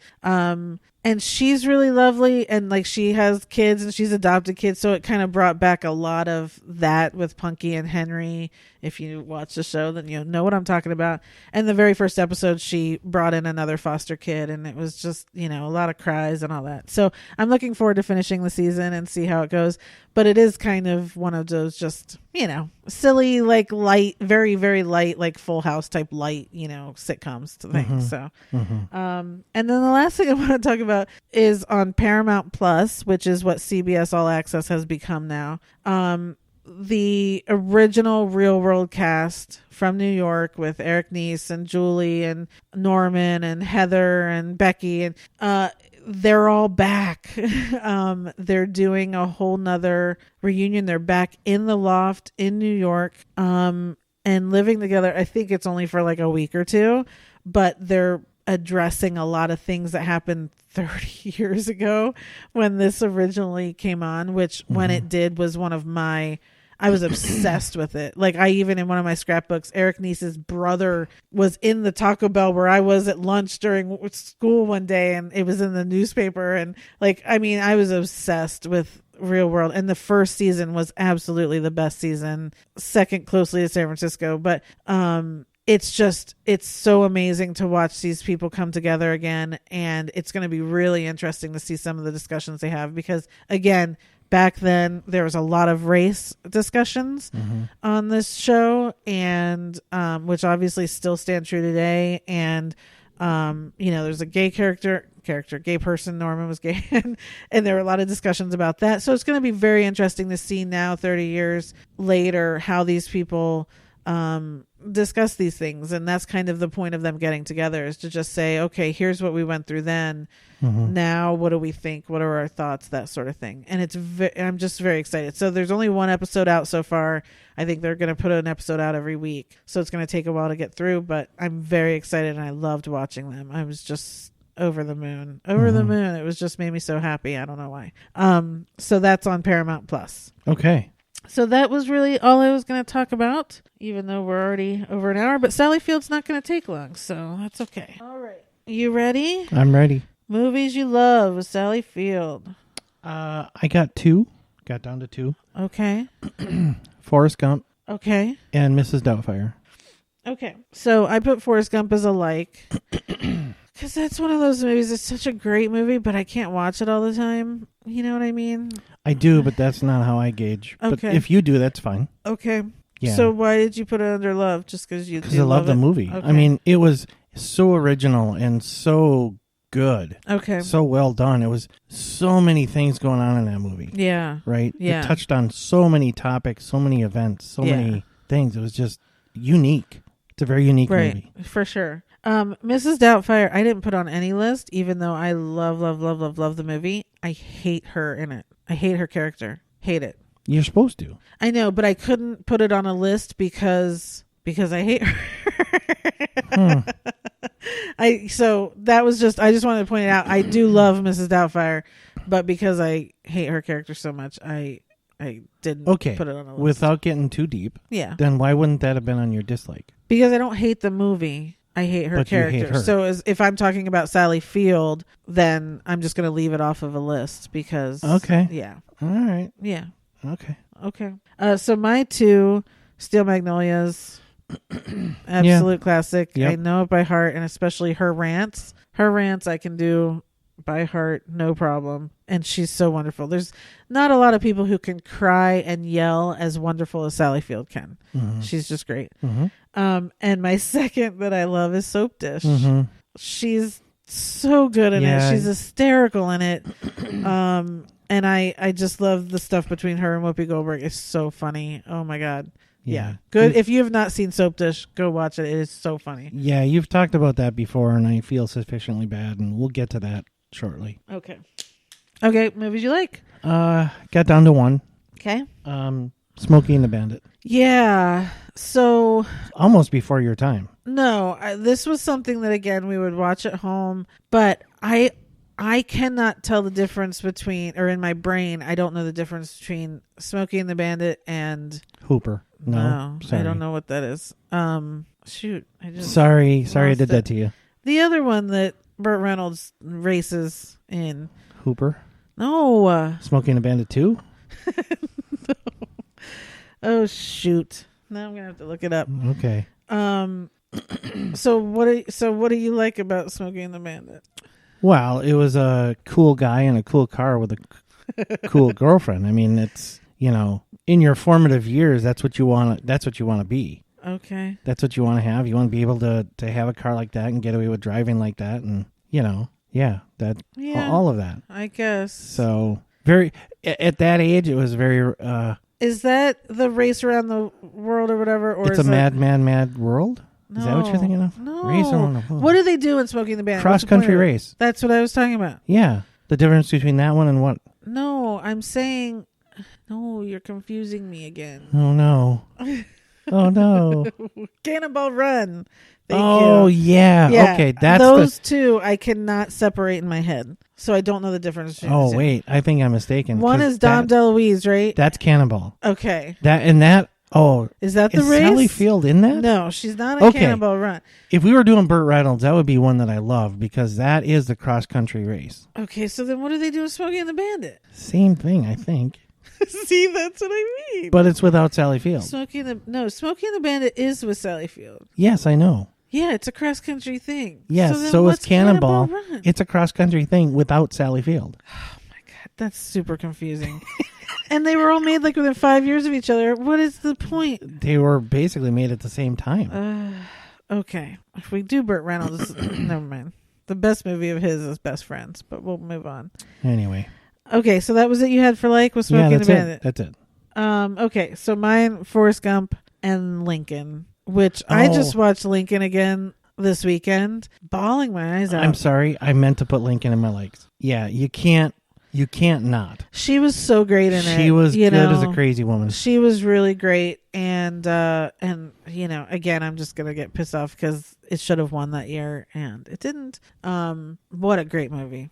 And she's really lovely, and like she has kids and she's adopted kids, so it kind of brought back a lot of that with Punky and Henry. If you watch the show, then you'll know what I'm talking about. And the very first episode, she brought in another foster kid, and it was just, a lot of cries and all that. So I'm looking forward to finishing the season and see how it goes. But it is kind of one of those just, silly, like light, very, very light, like Full House type light, sitcoms to things. So, and then the last thing I want to talk about is on Paramount Plus, which is what CBS All Access has become now. The original Real World cast from New York with Eric Nies and Julie and Norman and Heather and Becky, and they're all back. They're doing a whole nother reunion. They're back in the loft in New York and living together. I think it's only for like a week or two, but they're addressing a lot of things that happened 30 years ago when this originally came on, which when it did was I was obsessed with it. Like I even in one of my scrapbooks, Eric Nies' brother was in the Taco Bell where I was at lunch during school one day, and it was in the newspaper. And I was obsessed with Real World, and the first season was absolutely the best season, second closely to San Francisco. But it's so amazing to watch these people come together again, and it's going to be really interesting to see some of the discussions they have, because again, back then there was a lot of race discussions on this show, and which obviously still stand true today. And there's a gay gay person, Norman was gay, and there were a lot of discussions about that. So it's going to be very interesting to see now 30 years later how these people discuss these things. And that's kind of the point of them getting together, is to just say, okay, here's what we went through then. Now what do we think? What are our thoughts? That sort of thing. And I'm just very excited. So there's only one episode out so far. I think they're going to put an episode out every week, so it's going to take a while to get through, but I'm very excited, and I loved watching them. I was just over the moon. It was just made me so happy. I don't know why. So that's on Paramount Plus. Okay. So that was really all I was going to talk about, even though we're already over an hour. But Sally Field's not going to take long, so that's okay. All right. You ready? I'm ready. Movies you love with Sally Field. I got two. Got down to two. Okay. Forrest Gump. Okay. And Mrs. Doubtfire. Okay. So I put Forrest Gump as a like. Because that's one of those movies. It's such a great movie, but I can't watch it all the time. You know what I mean? I do, but that's not how I gauge. Okay. But if you do, that's fine. Okay. Yeah. So why did you put it under love? Just because you? Because I love the movie. Okay. I mean, it was so original and so good. Okay. So well done. It was so many things going on in that movie. Yeah. Right? Yeah. It touched on so many topics, so many events, so many things. It was just unique. It's a very unique movie. For sure. Mrs. Doubtfire, I didn't put on any list, even though I love the movie. I hate her in it. I hate her character. Hate it. You're supposed to. I know, but I couldn't put it on a list because I hate her. So that was just, I just wanted to point it out. I do love Mrs. Doubtfire, but because I hate her character so much, I didn't put it on a list. Without getting too deep, then why wouldn't that have been on your dislike? Because I don't hate the movie. I hate her character. You hate her. So if I'm talking about Sally Field, then I'm just going to leave it off of a list because... Okay. Yeah. All right. Yeah. Okay. So my two, Steel Magnolias, absolute classic. Yep. I know it by heart, and especially her rants. Her rants I can do by heart, no problem. And she's so wonderful. There's not a lot of people who can cry and yell as wonderful as Sally Field can. She's just great. And my second that I love is Soap Dish. She's so good in it. She's hysterical in it. And I just love the stuff between her and Whoopi Goldberg. It's so funny. Oh my God. Yeah. Good. If you have not seen Soap Dish, go watch it. It is so funny. Yeah, you've talked about that before, and I feel sufficiently bad, and we'll get to that shortly. Okay, movies you like? Got down to one. Okay. Smokey and the Bandit. Yeah. So almost before your time. No, this was something that again we would watch at home, but I cannot tell the difference between, or in my brain, I don't know the difference between Smokey and the Bandit and Hooper. No, I don't know what that is. Shoot, I just sorry, I did that to you. The other one that Burt Reynolds races in? Hooper. No. Smokey and the Bandit 2? No. Oh shoot. Now I'm gonna have to look it up. Okay. So what do you like about Smokey and the Bandit? Well, it was a cool guy in a cool car with a cool girlfriend. I mean, it's, in your formative years, that's what you want to be. Okay. That's what you want to have. You want to be able to have a car like that and get away with driving like that, and all of that. I guess. So very at that age, it was very. Is that the race around the world or whatever? Or it's a mad world. No, is that what you're thinking of? No. Race around the world. What do they do in Smokey and the Bandit? Cross country race. That's what I was talking about. Yeah, the difference between that one and what? No, I'm saying. No, you're confusing me again. Oh no. Oh no. Cannonball Run. Thank you. Yeah. Okay, that's those two I cannot separate in my head, so I don't know the difference between the two. Wait, I think I'm mistaken. One is Dom DeLuise, right? That's Cannonball. Okay. Is that the race? Sally Field in that? No, she's not in Cannonball Run. If we were doing Burt Reynolds, that would be one that I love because that is the cross country race. Okay, so then what do they do with Smokey and the Bandit? Same thing, I think. See, that's what I mean. But it's without Sally Field. Smokey and the Bandit is with Sally Field. Yes, I know. Yeah, it's a cross country thing. Yes, so it's Cannonball. Run? It's a cross country thing without Sally Field. Oh my god, that's super confusing. And they were all made like within 5 years of each other. What is the point? They were basically made at the same time. Okay, if we do Burt Reynolds, never mind. The best movie of his is Best Friends, but we'll move on. Anyway. Okay, so that was it you had for like was Smokey and the Bandit. That's it. Okay, so mine, Forrest Gump and Lincoln, which I just watched Lincoln again this weekend, bawling my eyes out. I'm sorry, I meant to put Lincoln in my likes. Yeah, you can't not. She was so great in it. She was good as a crazy woman. She was really great, and again, I'm just gonna get pissed off because it should have won that year and it didn't. What a great movie.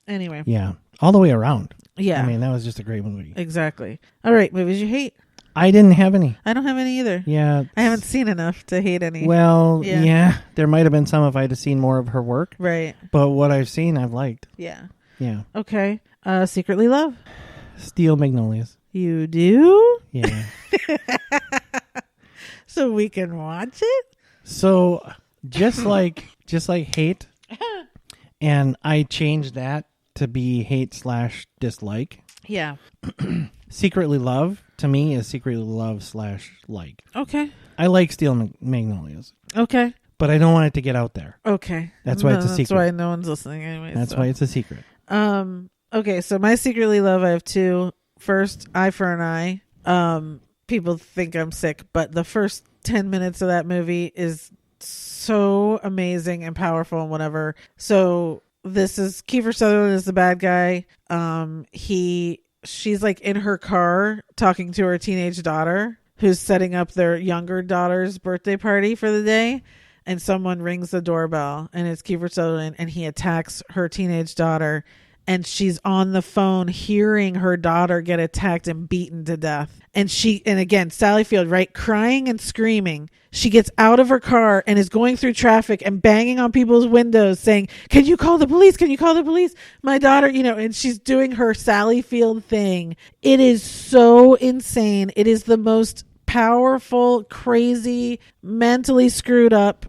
Anyway. Yeah. All the way around. Yeah. I mean, that was just a great movie. Exactly. All right. Movies you hate? I didn't have any. I don't have any either. Yeah. I haven't seen enough to hate any. Well, yeah. There might have been some if I'd have seen more of her work. Right. But what I've seen, I've liked. Yeah. Yeah. Okay. Secretly Love? Steel Magnolias. You do? Yeah. So we can watch it? So just like hate, and I changed that to be hate/dislike. Yeah. Secretly Love to me is secretly love / like. Okay. I like Steel Magnolias. Okay. But I don't want it to get out there. Okay. That's why it's a secret. That's why no one's listening anyway. That's why it's a secret. Okay, so my secretly love, I have two. First, Eye for an Eye. People think I'm sick, but the first 10 minutes of that movie is so amazing and powerful and whatever. So this is Kiefer Sutherland is the bad guy. She's like in her car talking to her teenage daughter who's setting up their younger daughter's birthday party for the day, and someone rings the doorbell and it's Kiefer Sutherland and he attacks her teenage daughter, and she's on the phone hearing her daughter get attacked and beaten to death. And again, Sally Field, right, crying and screaming. She gets out of her car and is going through traffic and banging on people's windows saying, "Can you call the police? Can you call the police? My daughter," and she's doing her Sally Field thing. It is so insane. It is the most powerful, crazy, mentally screwed up,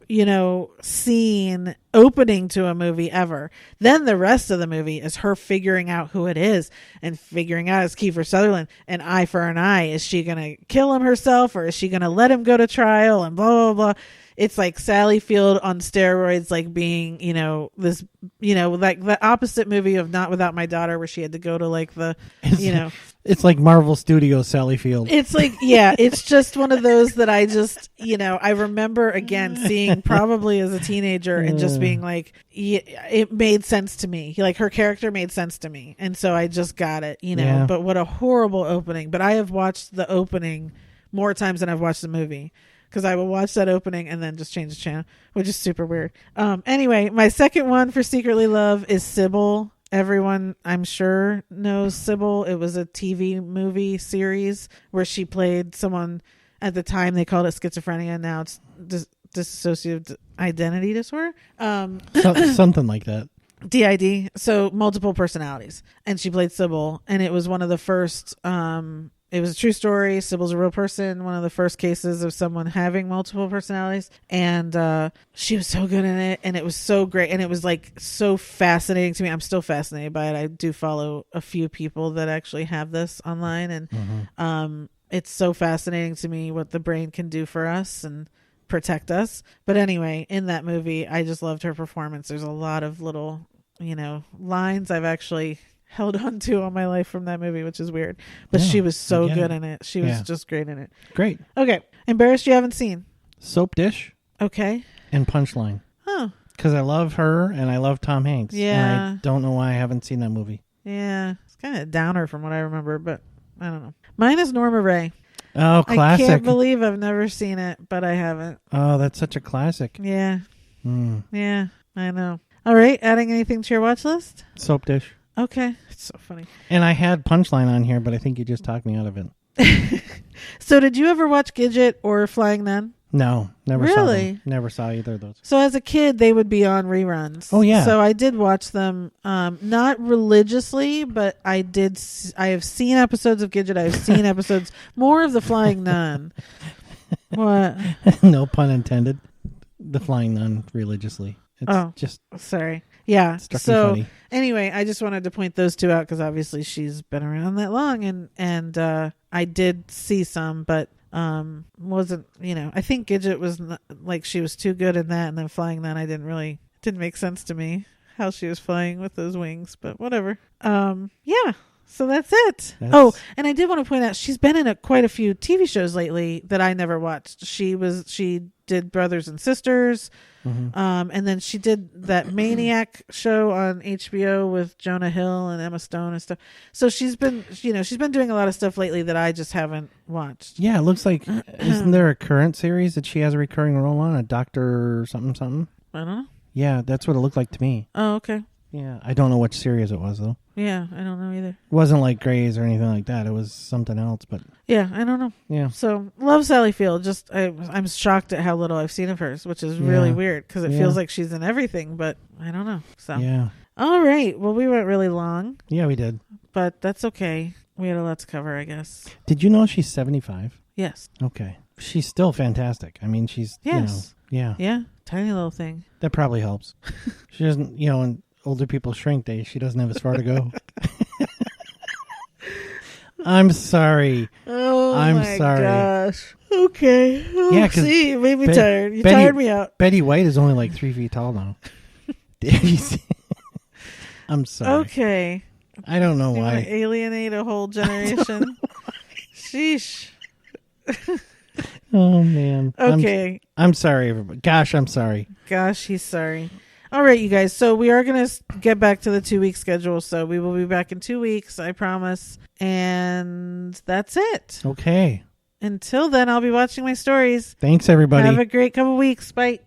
scene opening to a movie ever. Then the rest of the movie is her figuring out who it is and figuring out it's Kiefer Sutherland, and Eye for an Eye. Is she going to kill him herself, or is she going to let him go to trial, and blah, blah, blah. It's like Sally Field on steroids, like being, this, like the opposite movie of Not Without My Daughter, where she had to go to like the, It's like Marvel Studios Sally Field. It's like, yeah, it's just one of those that I just, I remember again seeing probably as a teenager and just being like, it made sense to me. Like her character made sense to me. And so I just got it, Yeah. But what a horrible opening. But I have watched the opening more times than I've watched the movie, because I will watch that opening and then just change the channel, which is super weird. Anyway, my second one for Secretly Love is Sybil. Everyone, I'm sure, knows Sybil. It was a TV movie series where she played someone. At the time, they called it schizophrenia. Now it's dissociative identity disorder. Something like that. DID. So multiple personalities. And she played Sybil. And it was one of the first, it was a true story. Sybil's a real person. One of the first cases of someone having multiple personalities. And she was so good in it. And it was so great. And it was like so fascinating to me. I'm still fascinated by it. I do follow a few people that actually have this online. And it's so fascinating to me what the brain can do for us and protect us. But anyway, in that movie, I just loved her performance. There's a lot of little, lines I've actually held on to all my life from that movie, which is weird. But she was so good in it. She was just great in it. Great. Okay. Embarrassed you haven't seen? Soap Dish. Okay. And Punchline. Oh. Because I love her and I love Tom Hanks. Yeah. And I don't know why I haven't seen that movie. Yeah. It's kind of a downer from what I remember, but I don't know. Mine is Norma Ray. Oh, classic. I can't believe I've never seen it, but I haven't. Oh, that's such a classic. Yeah. Yeah, I know. All right. Adding anything to your watch list? Soap Dish. Okay. It's so funny. And I had Punchline on here, but I think you just talked me out of it. So did you ever watch Gidget or Flying Nun? No, never saw them. Never saw either of those. So as a kid, they would be on reruns. Oh, yeah. So I did watch them, not religiously, but I have seen episodes of Gidget. I've seen episodes, more of the Flying Nun. What? No pun intended. The Flying Nun religiously. It's just sorry. Yeah. Struck me funny. Anyway, I just wanted to point those two out because obviously she's been around that long, and I did see some, but wasn't, I think Gidget was not, like, she was too good in that, and then Flying Nun, didn't make sense to me how she was flying with those wings, but whatever. Yeah. So that's it. And I did want to point out she's been in quite a few TV shows lately that I never watched. She did Brothers and Sisters, and then she did that Maniac show on HBO with Jonah Hill and Emma Stone and stuff. So she's been doing a lot of stuff lately that I just haven't watched. Yeah, it looks like isn't there a current series that she has a recurring role on, a doctor or something? I don't know. Yeah, that's what it looked like to me. Oh, okay. Yeah, I don't know which series it was though. Yeah, I don't know either. It wasn't like Grey's or anything like that. It was something else, but yeah, I don't know. Yeah. So love Sally Field. Just I'm shocked at how little I've seen of hers, which is really weird because it feels like she's in everything, but I don't know. So yeah. All right. Well, we went really long. Yeah, we did. But that's okay. We had a lot to cover, I guess. Did you know she's 75? Yes. Okay. She's still fantastic. I mean, she's yeah. Tiny little thing. That probably helps. She doesn't, when older people shrink, she doesn't have as far to go. I'm sorry. Oh, I'm sorry. Gosh. Okay. Oh, yeah, see, it made me tired. You tired me out. Betty White is only like 3 feet tall now. I'm sorry. Okay. I don't know why. Alienate a whole generation. Sheesh. Oh, man. Okay. I'm sorry, everybody. Gosh, I'm sorry. Gosh, he's sorry. All right, you guys. So we are going to get back to the 2-week schedule. So we will be back in 2 weeks, I promise. And that's it. Okay. Until then, I'll be watching my stories. Thanks, everybody. Have a great couple weeks. Bye.